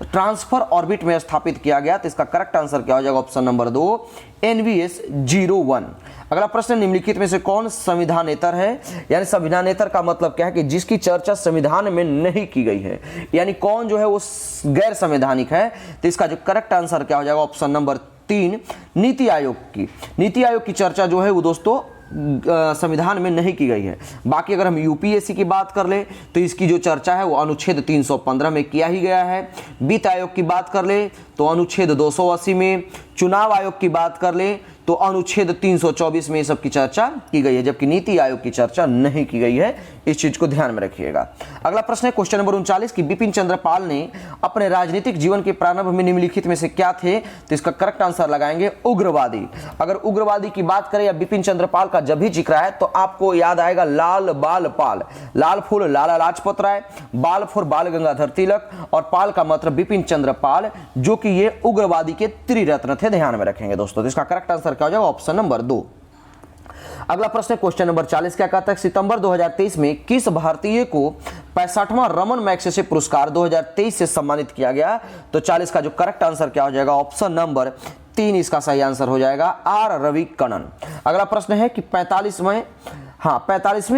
ट्रांसफर ऑर्बिट में स्थापित किया गया, तो इसका करेक्ट आंसर क्या हो जाएगा, ऑप्शन नंबर 2 NVS-01। अगला प्रश्न, निम्नलिखित में से कौन संविधानेतर है, यानी संविधानेतर का मतलब क्या है कि जिसकी चर्चा संविधान में नहीं की गई है, यानी कौन जो है वो गैर संवैधानिक है, तो इसका जो करेक्ट आंसर क्या हो जाएगा, ऑप्शन नंबर 3 नीति आयोग की चर्चा जो है वो दोस्तों संविधान में नहीं की गई है। बाकी अगर हम यूपीएससी की बात कर ले तो इसकी जो चर्चा है वो अनुच्छेद 315 में किया ही गया है। वित्त आयोग की बात कर ले तो अनुच्छेद 280 में, चुनाव आयोग की बात कर ले तो अनुच्छेद 324 में सब की चर्चा की गई है, जबकि नीति आयोग की चर्चा नहीं की गई है, इस चीज को ध्यान में रखिएगा। अगला प्रश्न है क्वेश्चन नंबर 39 कि बिपिन चंद्र पाल ने अपने राजनीतिक जीवन के प्रारंभ में निम्नलिखित में से क्या थे, तो इसका करेक्ट आंसर लगाएंगे उग्रवादी। अगर उग्रवादी की बात करें या बिपिन चंद्र पाल का जब भी जिक्र है तो आपको याद आएगा लाल बाल पाल, लाल फूल लाला लाजपत राय, बाल फूल बाल गंगाधर तिलक और पाल का मतलब बिपिन चंद्र पाल, जो कि ये उग्रवादी के त्रिरत्न थे, ध्यान में रखेंगे दोस्तों। तो इसका करेक्ट आंसर क्या हो जाएगा, ऑप्शन नंबर 2। अगला प्रश्न है क्वेश्चन नंबर 40, क्या कहता है सितंबर 2023 में किस भारतीय को 65वां रमन मैग्सेसे पुरस्कार 2023 से सम्मानित किया गया? तो 40 का जो करेक्ट आंसर क्या हो जाएगा? ऑप्शन नंबर 3 इसका सही आंसर हो जाएगा, आर रविकनन। अगला प्रश्न है कि 45वें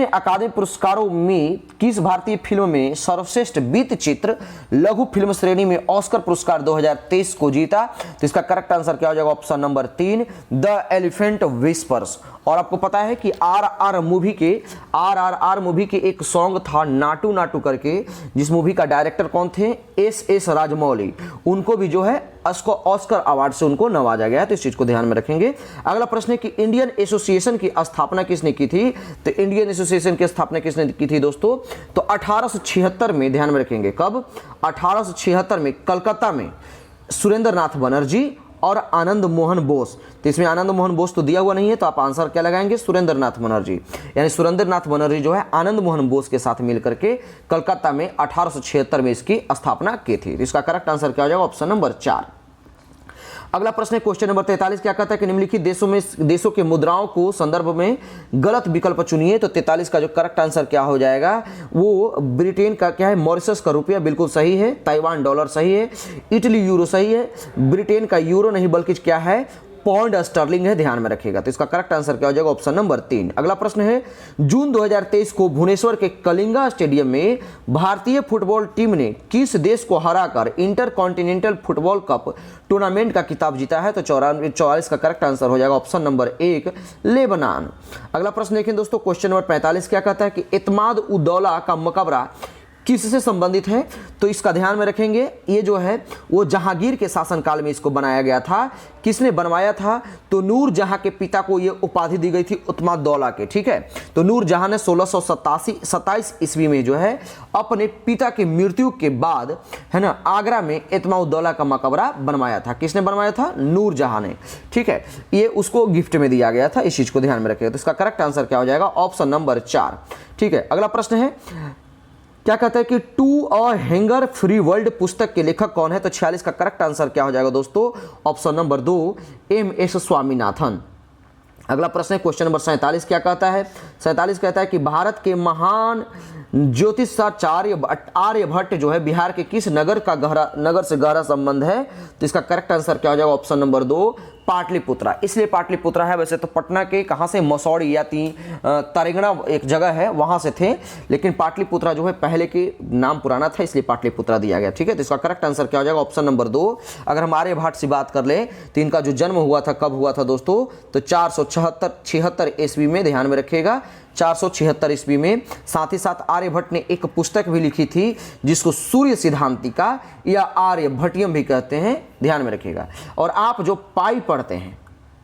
अकादमी पुरस्कारों में किस भारतीय फिल्म में सर्वश्रेष्ठ वृत्त चित्र लघु फिल्म श्रेणी में ऑस्कर पुरस्कार 2023 को जीता? तो इसका करेक्ट आंसर क्या हो जाएगा? Option number 3, the elephant whispers. और आपको पता है कि आरआरआर मूवी के एक सॉन्ग था नाटू नाटू करके, जिस मूवी का डायरेक्टर कौन थे? एस राजमौली। उनको भी जो है ऑस्कर अवार्ड से उनको नवाजा गया है, तो इस चीज को ध्यान में रखेंगे। अगला प्रश्न है कि इंडियन एसोसिएशन की स्थापना किसने की थी? तो इंडियन एसोसिएशन की स्थापना किसने की थी दोस्तों? तो 1876 में, ध्यान में रखेंगे कब? 1876 में कलकत्ता में सुरेंद्र नाथ बनर्जी और आनंद मोहन बोस। तो इसमें आनंद मोहन बोस तो दिया हुआ नहीं है, तो आप आंसर क्या लगाएंगे? सुरेंद्र नाथ बनर्जी। यानी सुरेंद्र नाथ बनर्जी जो है आनंद मोहन बोस के साथ मिलकर के कलकत्ता में 1876 में इसकी स्थापना की थी। तो इसका करेक्ट आंसर क्या हो जाएगा? Option number 4। अगला प्रश्न है क्वेश्चन नंबर 43, क्या कहता है कि निम्नलिखित देशों के मुद्राओं को संदर्भ में गलत विकल्प चुनिए? तो 43 का जो करेक्ट आंसर क्या हो जाएगा? वो ब्रिटेन का क्या है? मॉरिशस का रुपया बिल्कुल सही है, ताइवान डॉलर सही है, इटली यूरो सही है, ब्रिटेन का यूरो नहीं बल्कि क्या है? पौंड स्टर्लिंग है, ध्यान में रखिएगा। तो इसका करेक्ट आंसर क्या हो जाएगा? Option number 3। अगला प्रश्न है जून 2023 को भुवनेश्वर के कलिंगा स्टेडियम में भारतीय फुटबॉल टीम ने किस देश को हराकर inter continental football cup tournament का खिताब जीता है? तो 44 का करेक्ट आंसर हो जाएगा ऑप्शन नंबर 1, लेबनान। अगला प्रश्न देखें दोस्तों, क्वेश्चन नंबर 45 क्या कहता है कि इत्माद उद्दौला का मकबरा किससे संबंधित है? तो इसका ध्यान में रखेंगे, ये जो है वो जहांगीर के शासनकाल में इसको बनाया गया था। किसने बनवाया था? तो नूर जहां के पिता को ये उपाधि दी गई थी इत्माद दौला के, ठीक है। तो नूर जहां ने 1627 ईस्वी में जो है अपने पिता की मृत्यु के बाद है ना आगरा में इत्माद दौला का मकबरा बनवाया था। किसने बनवाया था? नूर जहां ने, ठीक है। ये उसको गिफ्ट में दिया गया था, इस चीज को ध्यान में रखिएगा। तो इसका करेक्ट आंसर क्या हो जाएगा? ऑप्शन नंबर 4, ठीक है। अगला प्रश्न है क्या कहता है कि to a hunger free world पुस्तक के लेखक कौन है? तो 46 का करेक्ट आंसर क्या हो जाएगा दोस्तों? Option number 2, MS. स्वामीनाथन। अगला प्रश्न है क्वेश्चन नंबर 47 क्या कहता है? 47 कहता है कि भारत के महान ज्योतिषाचार्य आर्यभट्ट जो है बिहार के किस नगर से गहरा संबंध है? तो इसका करेक्ट आंसर क्या हो जाएगा? Option number 2, Pataliputra. इसलिए पाटलिपुत्रा है, वैसे तो पटना के कहाँ से मसौड़ी या तरेंगना एक जगह है वहां से थे, लेकिन पाटलिपुत्रा जो है पहले के नाम पुराना था इसलिए पाटलिपुत्रा दिया गया, ठीक है। तो इसका करेक्ट आंसर क्या हो जाएगा? Option number 2। अगर हम आर्यभट्ट से बात कर ले तो इनका जो जन्म हुआ था कब हुआ था दोस्तों? तो 476 ईस्वी में, ध्यान में रखिएगा 476 ईस्वी में। साथ ही साथ आर्यभट्ट ने एक पुस्तक भी लिखी थी जिसको सूर्य सिद्धांतिका या आर्यभट्टियम भी कहते हैं, ध्यान में रखिएगा। और आप जो पाई पढ़ते हैं,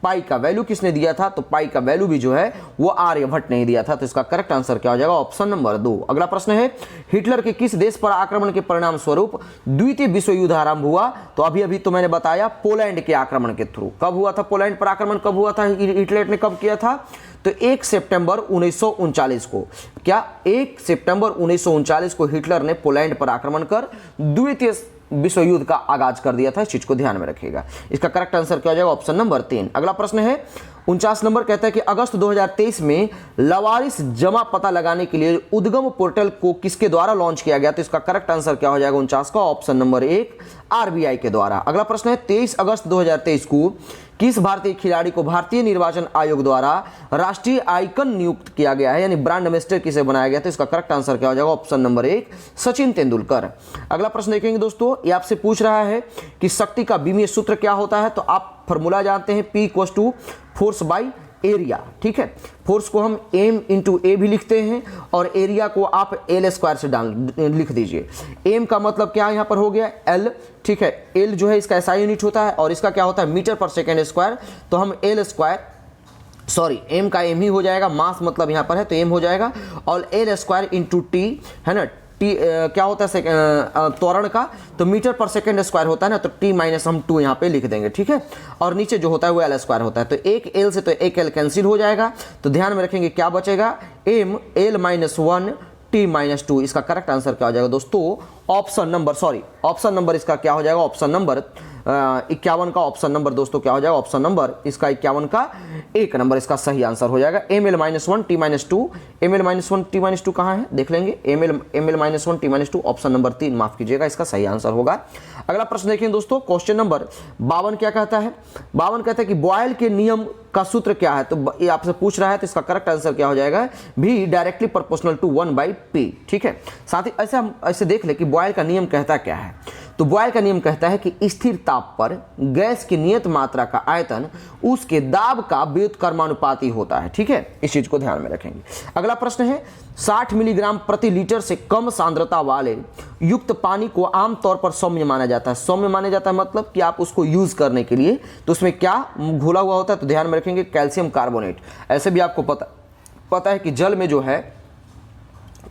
पाई का वैल्यू किसने दिया था? तो पाई का वैल्यू भी जो है वो आर्यभट्ट ने दिया था। तो इसका करेक्ट आंसर क्या हो जाएगा? Option number 2। अगला प्रश्न है हिटलर के किस देश पर आक्रमण के परिणाम स्वरूप द्वितीय विश्व युद्ध आरंभ हुआ? तो अभी तो मैंने बताया पोलैंड के आक्रमण के थ्रू। कब हुआ था पोलैंड पर आक्रमण? कब हुआ था? हिटलर ने कब किया था? तो 1 सितंबर 1939 को। क्या 1 सितंबर 1939 को हिटलर ने पोलैंड पर आक्रमण कर द्वितीय विश्व युद्ध का आगाज कर दिया था। इस चीज को ध्यान में रखिएगा। इसका करेक्ट आंसर क्या हो जाएगा? Option number 3। अगला प्रश्न है 49 नंबर, कहता है कि अगस्त 2023 में लावारिस जमा पता लगाने के लिए उद्गम पोर्टल को किसके द्वारा लॉन्च किया गया? तो इसका करेक्ट आंसर क्या हो जाएगा 49 का? ऑप्शन नंबर 1, आरबीआई के द्वारा। अगला प्रश्न है 23 अगस्त 2023 को किस भारतीय खिलाड़ी को भारतीय निर्वाचन आयोग द्वारा राष्ट्रीय आइकन नियुक्त किया गया है, यानी ब्रांड एम्बेसडर किसे बनाया गया? तो इसका करेक्ट आंसर क्या हो जाएगा? Option number 1, Sachin Tendulkar. अगला प्रश्न देखेंगे दोस्तों, ये आपसे पूछ रहा है कि शक्ति का बीमीय सूत्र क्या होता है? तो आप फॉर्मूला जानते हैं, P = फोर्स बाई एरिया, ठीक है। फोर्स को हम m × a भी लिखते हैं और एरिया को आप L² से लिख दीजिए। m का मतलब क्या यहाँ पर हो गया? L, ठीक है। L जो है इसका SI यूनिट होता है और इसका क्या होता है? मीटर पर सेकेंड स्क्वायर। तो हम m का m ही हो जाएगा, मास मतलब यहाँ पर है तो m हो जाएगा, और L² × t है ना। टी क्या होता है त्वरण का? तो मीटर पर सेकेंड स्क्वायर होता है ना, तो t माइनस हम 2 यहाँ पे लिख देंगे, ठीक है। और नीचे जो होता है वो L² होता है, तो एक L से तो एक L कैंसिल हो जाएगा। तो ध्यान में रखेंगे क्या बचेगा? m L - 1 t - 2। इसका करेक्ट आंसर क्या हो जाएगा दोस्तों? ऑप्शन नंबर इसका क्या हो जाएगा? ऑप्शन नंबर 51 का ऑप्शन नंबर दोस्तों क्या हो जाएगा, ऑप्शन नंबर इसका 51 का 1 नंबर इसका सही आंसर हो जाएगा। ml-1 t-2, ml-1 t-2 कहाँ है देख लेंगे, ml-1 t-2 ऑप्शन नंबर 3 माफ कीजिएगा इसका सही आंसर होगा। अगला प्रश्न देखें दोस्तों, क्वेश्चन नंबर 52 क्या कहता है, 52 कहता है कि बॉयल के नियम का सूत्र क्या है, तो ये आपसे पूछ रहा है, तो इसका करेक्ट आंसर क्या हो जाएगा, भी डायरेक्टली प्रोपोर्शनल टू 1/p। ठीक है, साथ ही ऐसे हम ऐसे देख ले कि बॉयल का नियम कहता क्या है, तो बॉयल का नियम कहता है कि स्थिर ताप पर गैस की नियत मात्रा का आयतन उसके दाब का व्युत्क्रमानुपाती होता है। ठीक है, इस चीज को ध्यान में रखेंगे। अगला प्रश्न है, 60 मिलीग्राम प्रति लीटर से कम सांद्रता वाले युक्त पानी को आमतौर पर सौम्य माना जाता है। सौम्य माना जाता है मतलब कि आप उसको यूज करने के लिए तो उसमें क्या घोला हुआ होता है, तो ध्यान में रखेंगे कैल्शियम कार्बोनेट। ऐसे भी आपको पता है कि जल में जो है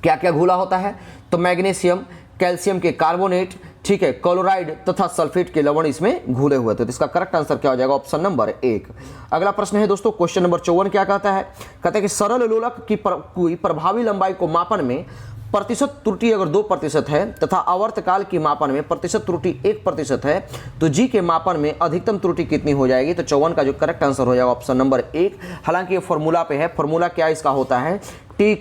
क्या क्या घोला होता है, तो मैग्नीशियम, कैल्शियम के कार्बोनेट, ठीक है, क्लोराइड तथा सल्फेट के लवण इसमें घुले हुए थे, तो इसका करेक्ट आंसर क्या हो जाएगा, ऑप्शन नंबर 1। अगला प्रश्न है दोस्तों, क्वेश्चन नंबर 54 क्या कहता है, कहता है कि सरल लोलक की कोई प्रभावी लंबाई को मापन में प्रतिशत त्रुटि अगर 2% है तथा आवर्तकाल की मापन में प्रतिशत त्रुटि 1% है, तो जी के मापन में अधिकतम त्रुटि कितनी हो जाएगी, तो 54 का जो करेक्ट आंसर हो जाएगा ऑप्शन नंबर 1। हालांकि ये फॉर्मूला पे है, फॉर्मूला क्या इसका होता है, t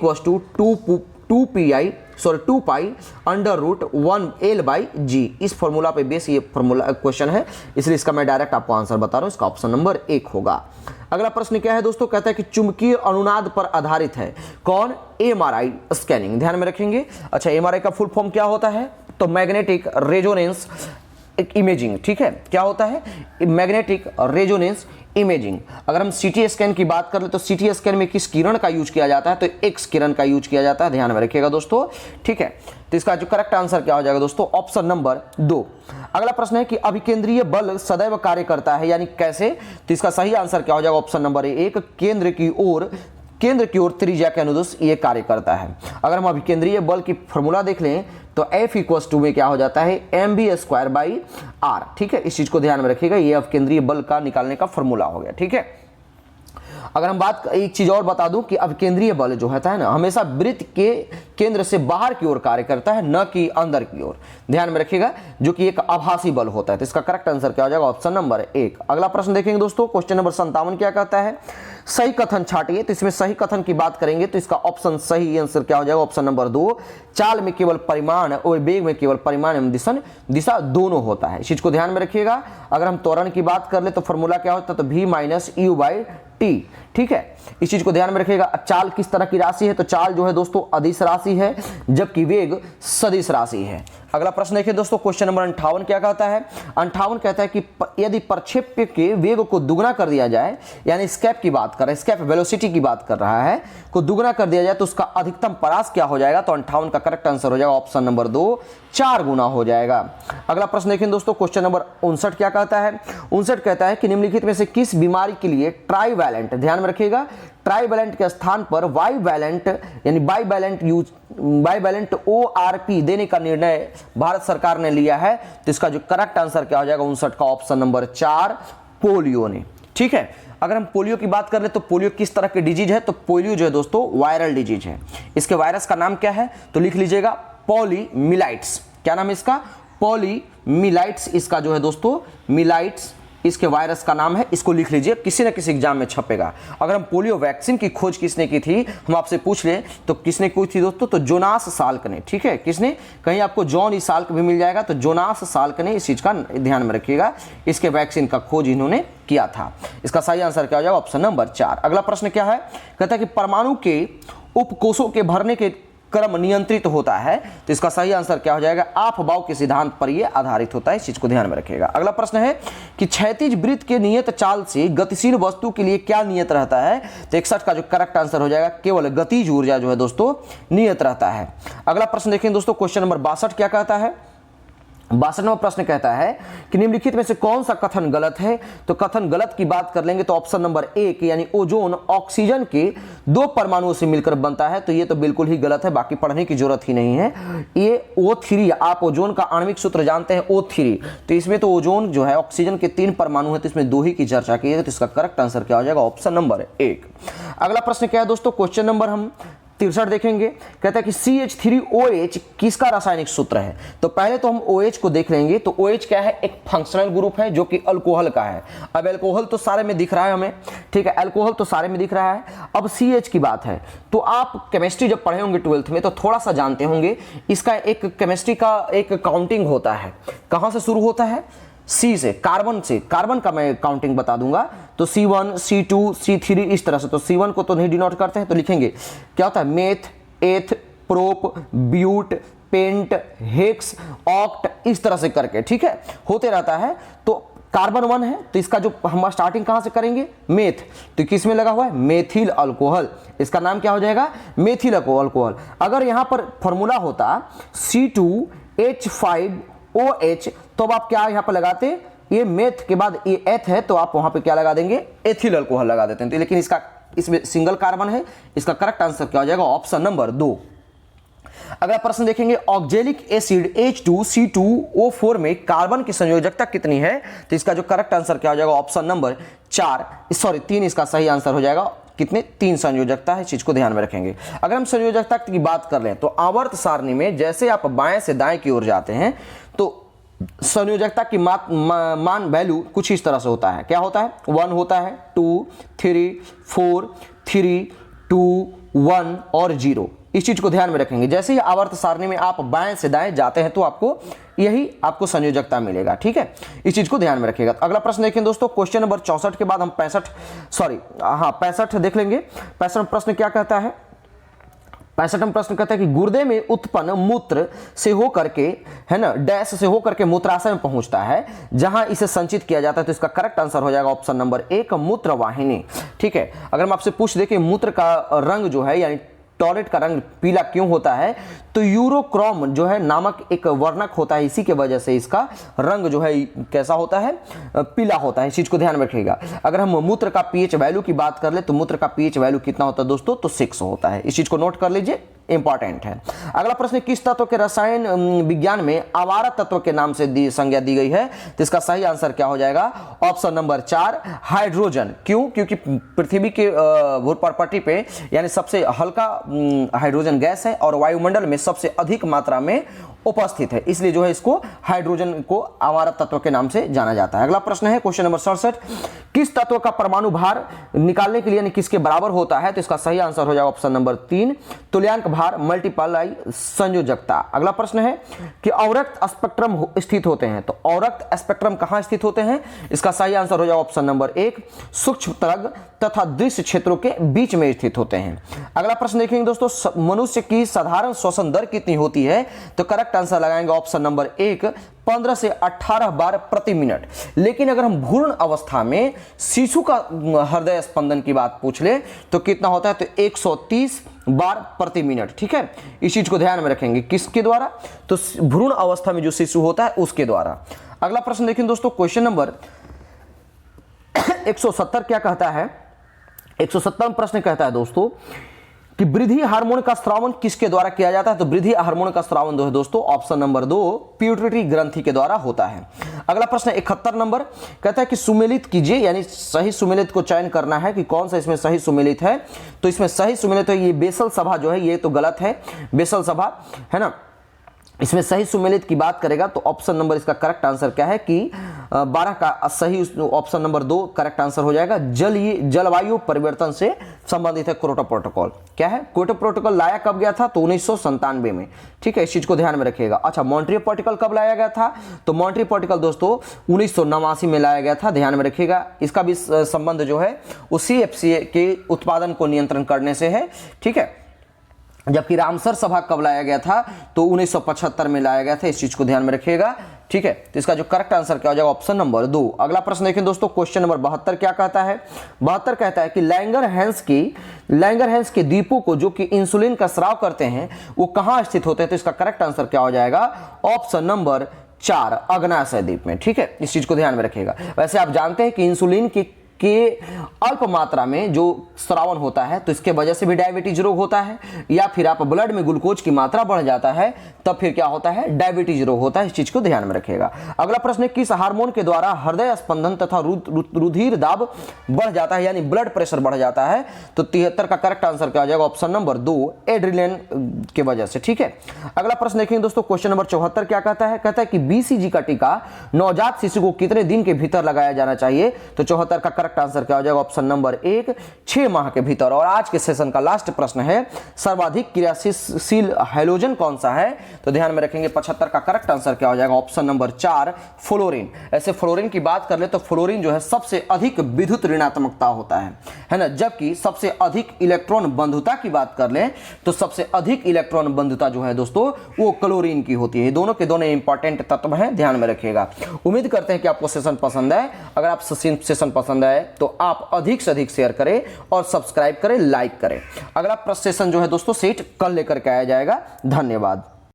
= 2 pi under root 1l/g। इस फॉर्मूला पे बेस ये फॉर्मूला क्वेश्चन है, इसलिए इसका मैं डायरेक्ट आपको आंसर बता रहा हूं, इसका ऑप्शन नंबर 1 होगा। अगला प्रश्न क्या है दोस्तों, कहता है कि चुंबकीय अनुनाद पर आधारित है कौन, MRI स्कैनिंग। ध्यान में रखेंगे। अच्छा, MRI का फुल फॉर्म क्या होता है, तो मैग्नेटिक रेजोनेंस इमेजिंग। ठीक है, क्या होता है, मैग्नेटिक रेजोनेंस इमेजिंग। अगर हम सीटी स्कैन की बात कर ले तो सीटी स्कैन में किस किरण का यूज किया जाता है, तो एक्स किरण का यूज किया जाता है, ध्यान में रखिएगा दोस्तों। ठीक है, तो इसका जो करेक्ट आंसर क्या हो जाएगा दोस्तों, ऑप्शन नंबर 2। अगला प्रश्न है कि अभिकेंद्रीय बल सदैव कार्य करता है, यानी कैसे, तो इसका सही आंसर क्या हो जाएगा, ऑप्शन नंबर 1, केंद्र की ओर त्रिज्या के अनुदिश ये कार्य करता है। अगर हम अभिकेंद्रीय बल की फॉर्मूला देख लें तो F में क्या हो जाता है, mv²/r। ठीक है, इस चीज को ध्यान में रखिएगा, ये अभिकेंद्रीय बल का निकालने का फॉर्मूला हो गया। ठीक है, अगर हम एक चीज और बता दूं कि अभिकेंद्रीय बल जो होता है ना, हमेशा वृत्त के केंद्र से बाहर की ओर कार्य करता है, न कि अंदर की ओर। ध्यान में रखिएगा, जो कि एक आभासी बल होता है, तो इसका करेक्ट आंसर क्या हो जाएगा, ऑप्शन नंबर 1। अगला प्रश्न देखेंगे दोस्तों, क्वेश्चन नंबर 57 क्या कहता है, सही कथन छाटिए। तो इसमें सही कथन की बात करेंगे तो इसका ऑप्शन सही आंसर क्या हो जाएगा, ऑप्शन नंबर 2। चाल में केवल परिमाण और वेग में केवल परिमाण एवं दिशा दोनों होता है, इस चीज को ध्यान में रखिएगा। अगर हम त्वरण की बात कर ले तो फॉर्मूला क्या होता है, तो v - u/t। ठीक है, इस चीज को ध्यान में रखिएगा। चाल किस तरह की राशि है, तो चाल जो है दोस्तों अदिश राशि है, जबकि वेग सदिश राशि है। अगला प्रश्न देखिए दोस्तों, क्वेश्चन नंबर 58 क्या कहता है, 58 कहता है कि यदि प्रक्षेप्य के वेग को दुगना कर दिया जाए, यानी स्केप की बात कर रहा है, स्केप वेलोसिटी की बात कर रहा है, को दुगना कर दिया जाए तो उसका अधिकतम परास क्या हो जाएगा, तो 58 का करेक्ट आंसर हो जाएगा ऑप्शन नंबर 2, 4 गुना हो जाएगा। अगला प्रश्न देखें दोस्तों, क्वेश्चन नंबर 59 क्या कहता है, 59 कहता है कि निम्नलिखित में से किस बीमारी के लिए ट्राइवैलेंट, ध्यान में रखिएगा, ट्राइवैलेंट के स्थान पर बाइवैलेंट यानी बाइवैलेंट ORP देने का निर्णय भारत सरकार ने लिया है, तो इसका जो करेक्ट आंसर क्या हो जाएगा, 59 का ऑप्शन नंबर 4, पोलियो ने। ठीक है, अगर हम पोलियो की बात कर ले तो पोलियो किस तरह की डिजीज है, तो पोलियो जो है दोस्तों वायरल डिजीज है। इसके वायरस का नाम क्या है, तो लिख लीजिएगा पॉलीमिलाइट्स। क्या नाम है इसका, पॉलीमिलाइट्स, इसका जो है दोस्तों मिलाइट्स इसके वायरस का नाम है, इसको लिख लीजिए, किसी न किसी एग्जाम में छपेगा। अगर हम पोलियो वैक्सीन की खोज किसने की थी, हम आपसे पूछ लें तो किसने की थी दोस्तों, तो जोनास साल्क ने। ठीक है, किसने, कहीं आपको जॉन ई साल्क भी मिल जाएगा, तो जोनास साल्क ने, इस चीज का ध्यान में रखिएगा, इसके वैक्सीन का खोज इन्होंने किया था। इसका सही आंसर क्या हो जाएगा, ऑप्शन नंबर 4। अगला प्रश्न क्या है, कहता है कि परमाणु के उपकोषों के भरने के क्रम नियंत्रित होता है, तो इसका सही आंसर क्या हो जाएगा, आपबाउ के सिद्धांत पर यह आधारित होता है, इस चीज को ध्यान में रखिएगा। अगला प्रश्न है कि क्षैतिज वृत्त के नियत चाल से गतिशील वस्तु के लिए क्या नियत रहता है, तो 61 का जो करेक्ट आंसर हो जाएगा, केवल गतिज ऊर्जा जो है दोस्तों नियत रहता है। अगला प्रश्न देखें दोस्तों, क्वेश्चन नंबर 62 क्या कहता है, 62वां प्रश्न कहता है कि निम्नलिखित में से कौन सा कथन गलत है, तो कथन गलत की बात कर लेंगे तो ऑप्शन नंबर 1 यानी ओजोन ऑक्सीजन के 2 परमाणुओं से मिलकर बनता है, तो ये तो बिल्कुल ही गलत है, बाकी पढ़ने की जरूरत ही नहीं है। ये O3, आप ओजोन का आणविक सूत्र जानते हैं O3, तो इसमें तो ओजोन जो है ऑक्सीजन के 3 परमाणु है, तो इसमें 2 ही की चर्चा की है, तो इसका करेक्ट आंसर क्या हो जाएगा, ऑप्शन नंबर 1। अगला प्रश्न क्या है दोस्तों, क्वेश्चन नंबर हम 63 देखेंगे, कहता है कि CH3OH किसका रासायनिक सूत्र है। तो पहले तो हम OH को देख लेंगे। तो OH क्या है, एक फंक्शनल ग्रुप है जो कि अल्कोहल का है। अब अल्कोहल तो सारे में दिख रहा है हमें, ठीक है, अल्कोहल तो सारे में दिख रहा है। अब CH की बात है तो आप केमिस्ट्री जब पढ़े होंगे 12th में तो थोड़ा सा जानते होंगे, इसका एक केमिस्ट्री का एक काउंटिंग होता है। कहां से शुरू होता है, C से, कार्बन का मैं काउंटिंग बता दूंगा। तो C1 C2 C3 इस तरह से। तो C1 को तो नहीं डिनोट करते हैं, तो लिखेंगे क्या होता है, meth, eth, prop, but, pent, hex, oct, इस तरह से करके, ठीक है, होते रहता है। तो कार्बन 1 है तो इसका जो हम स्टार्टिंग कहां से करेंगे, मेथ। तो किस में लगा हुआ है, मेथिल अल्कोहल। इसका नाम क्या हो जाएगा, मेथिल अल्कोहल। अगर यहां पर फॉर्मूला होता C2H5OH तो अब आप क्या यहां पर लगाते, ये मेथ के बाद ये एथ है तो आप वहां पे क्या लगा देंगे, एथिल अल्कोहल लगा देते हैं। तो लेकिन इसमें सिंगल कार्बन है। इसका करेक्ट आंसर क्या हो जाएगा, ऑप्शन नंबर 2। अगला प्रश्न देखेंगे, ऑक्जेलिक एसिड H2C2O4 में कार्बन की संयोजकता कितनी है। तो इसका जो करेक्ट आंसर क्या हो जाएगा, ऑप्शन नंबर 3 इसका सही आंसर हो जाएगा। कितने, 3 संयोजकता है, इस चीज को ध्यान में रखेंगे। अगर हम संयोजकता की बात कर लें तो आवर्त सारणी में जैसे आप बाएं से दाएं की ओर जाते हैं तो संयोजकता की मान वैल्यू कुछ इस तरह से होता है। क्या होता है, 1 होता है, 2 3 4 3 2 1 और 0। इस चीज को ध्यान में रखेंगे। जैसे ही आवर्त सारणी में आप बाएं से दाएं जाते हैं तो आपको संयोजकता मिलेगा, ठीक है, इस चीज को ध्यान में रखिएगा। अगला प्रश्न देखें दोस्तों, क्वेश्चन नंबर 64 के बाद हम 65 देख लेंगे। 65 प्रश्न क्या कहता है, 65 प्रश्न कहता है कि गुर्दे में उत्पन्न मूत्र से होकर के, है ना, डैश से होकर के मूत्राशय में पहुंचता है जहां इसे संचित किया जाता है। तो इसका करेक्ट आंसर हो जाएगा ऑप्शन नंबर 1, मूत्रवाहिनी, ठीक है। अगर हम आपसे पूछ दें कि मूत्र का रंग जो है, यानी टॉयलेट का रंग पीला क्यों होता है, तो यूरोक्रोम जो है नामक एक वर्णक होता है, इसी के वजह से इसका रंग जो है कैसा होता है, पीला होता है। इस चीज को ध्यान में रखिएगा। अगर हम मूत्र का पीएच वैल्यू की बात कर ले तो मूत्र का पीएच वैल्यू कितना होता है दोस्तों, तो 6 होता है। इस चीज को नोट कर लीजिए, इंपॉर्टेंट है। अगला प्रश्न, किस तत्व के रसायन विज्ञान में आवारा तत्व के नाम से संज्ञा दी गई है। तो इसका सही आंसर क्या हो जाएगा, ऑप्शन नंबर 4, हाइड्रोजन। क्यों, क्योंकि पृथ्वी के भूपटल पे यानी सबसे हल्का हाइड्रोजन गैस है और वायुमंडल में सबसे अधिक मात्रा में उपस्थित है, इसलिए जो है इसको हाइड्रोजन को आवारा तत्व के नाम से जाना जाता है। अगला प्रश्न है क्वेश्चन नंबर 67, किस तत्व का परमाणु भार निकालने के लिए यानी किसके बराबर होता है। तो इसका सही आंसर हो जाएगा ऑप्शन नंबर 3, तुल्यांक भार मल्टीप्लाई संयोजकता। अगला प्रश्न है कि अवरक्त स्पेक्ट्रम स्थित होते हैं। तो अवरक्त स्पेक्ट्रम कहां स्थित होते हैं, इसका सही आंसर हो जाएगा ऑप्शन नंबर 1, सूक्ष्म तरंग तथा दृश्य क्षेत्रों के बीच में स्थित होते हैं। अगला प्रश्न देखेंगे दोस्तों, मनुष्य की साधारण श्वसन दर कितनी होती है। तो करेक्ट आंसर लगाएंगे ऑप्शन नंबर 1, 15 से 18 बार प्रति मिनट। लेकिन अगर हम भ्रूण अवस्था में शिशु का हृदय स्पंदन की बात पूछ ले तो कितना होता है, तो 130 बार प्रति मिनट, ठीक है। इस चीज को ध्यान में रखेंगे, किसके द्वारा, तो भ्रूण अवस्था में जो शिशु होता है उसके द्वारा। अगला प्रश्न देखें दोस्तों, क्वेश्चन नंबर 170 क्या कहता है। 170 प्रश्न कहता है दोस्तों कि वृद्धि हार्मोन का स्रावन किसके द्वारा किया जाता है। तो वृद्धि हार्मोन का स्रावन जो है दोस्तों, ऑप्शन नंबर 2, पिट्यूटरी ग्रंथि के द्वारा होता है। अगला प्रश्न 71 नंबर कहता है कि सुमेलित कीजिए, यानी सही सुमेलित को चयन करना है कि कौन सा इसमें सही सुमेलित है। तो इसमें सही सुमेलित है ये बेसल सभा जो है, ये तो गलत है, बेसल सभा है ना। इसमें सही सुमेलित की बात करेगा तो ऑप्शन नंबर इसका करेक्ट आंसर क्या है कि 12 का सही ऑप्शन नंबर 2 करेक्ट आंसर हो जाएगा। जलवायु परिवर्तन से संबंधित है क्योटो प्रोटोकॉल। क्या है, क्योटो प्रोटोकॉल लाया कब गया था, तो 1997 में, ठीक है, इस चीज को ध्यान में रखिएगा। अच्छा, मॉन्ट्रियल प्रोटोकॉल कब लाया गया था, तो मॉन्ट्रियल प्रोटोकॉल दोस्तों 1989 में लाया गया था, ध्यान में रखिएगा। इसका भी संबंध जो है वो CFCA के उत्पादन को नियंत्रण करने से है, ठीक है। जबकि रामसर सभा कब लाया गया था, तो 1975 में लाया गया था, इस चीज को ध्यान में रखिएगा, ठीक है। तो इसका जो करेक्ट आंसर क्या हो जाएगा, ऑप्शन नंबर 2। अगला प्रश्न देखें दोस्तों, क्वेश्चन नंबर 72 क्या कहता है। 72 कहता है कि लैंगरहैंस के द्वीपों को जो कि इंसुलिन का स्राव करते हैं वो कहां स्थित होते हैं। तो इसका करेक्ट आंसर क्या हो जाएगा, ऑप्शन नंबर 4, अग्न्याशय द्वीप में, ठीक है। इस चीज को ध्यान में रखिएगा। वैसे आप जानते हैं कि इंसुलिन की के अल्प मात्रा में जो श्रावण होता है तो इसके वजह से भी डायबिटीज रोग होता है, या फिर आप ब्लड में ग्लूकोज की मात्रा बढ़ जाता है तब फिर क्या होता है, डायबिटीज रोग होता है। इस चीज को ध्यान में रखिएगा। अगला प्रश्न है, किस हार्मोन के द्वारा हृदय स्पंदन तथा रुधिर दाब बढ़ जाता है, यानी ब्लड प्रेशर बढ़ जाता है? तो 73 का करेक्ट आंसर क्या हो जाएगा, ऑप्शन नंबर 2 एड्रिनलिन के वजह से। ठीक है, अगला प्रश्न देखेंगे दोस्तों, क्वेश्चन नंबर 74 क्या कहता है, कहता है कि बीसीजी का टीका नवजात शिशु को कितने दिन के भीतर लगाया जाना चाहिए? तो 74 का करेक्ट आंसर क्या हो जाएगा, ऑप्शन नंबर 1 6 माह के भीतर। और आज के सेशन का लास्ट प्रश्न है, सर्वाधिक क्रियाशील हैलोजन कौन सा है? तो ध्यान में रखेंगे 75 का करेक्ट आंसर क्या हो जाएगा, ऑप्शन नंबर 4 फ्लोरीन। ऐसे फ्लोरीन की बात कर ले तो फ्लोरीन जो है सबसे अधिक विद्युत ऋणात्मकता होता है ना, जबकि सबसे अधिक इलेक्ट्रॉन बंधुता की बात कर ले तो सबसे अधिक इलेक्ट्रॉन बंधुता जो है दोस्तों वो क्लोरीन की होती है। दोनों के दोनों इंपॉर्टेंट तत्व हैं, ध्यान में रखिएगा। उम्मीद करते हैं कि आपको सेशन पसंद आए। अगर आप सेशन पसंद आए तो आप अधिक से अधिक शेयर करें और सब्सक्राइब करें, लाइक करें। अगला सेशन जो है दोस्तों सेट कल लेकर के आया जाएगा। धन्यवाद।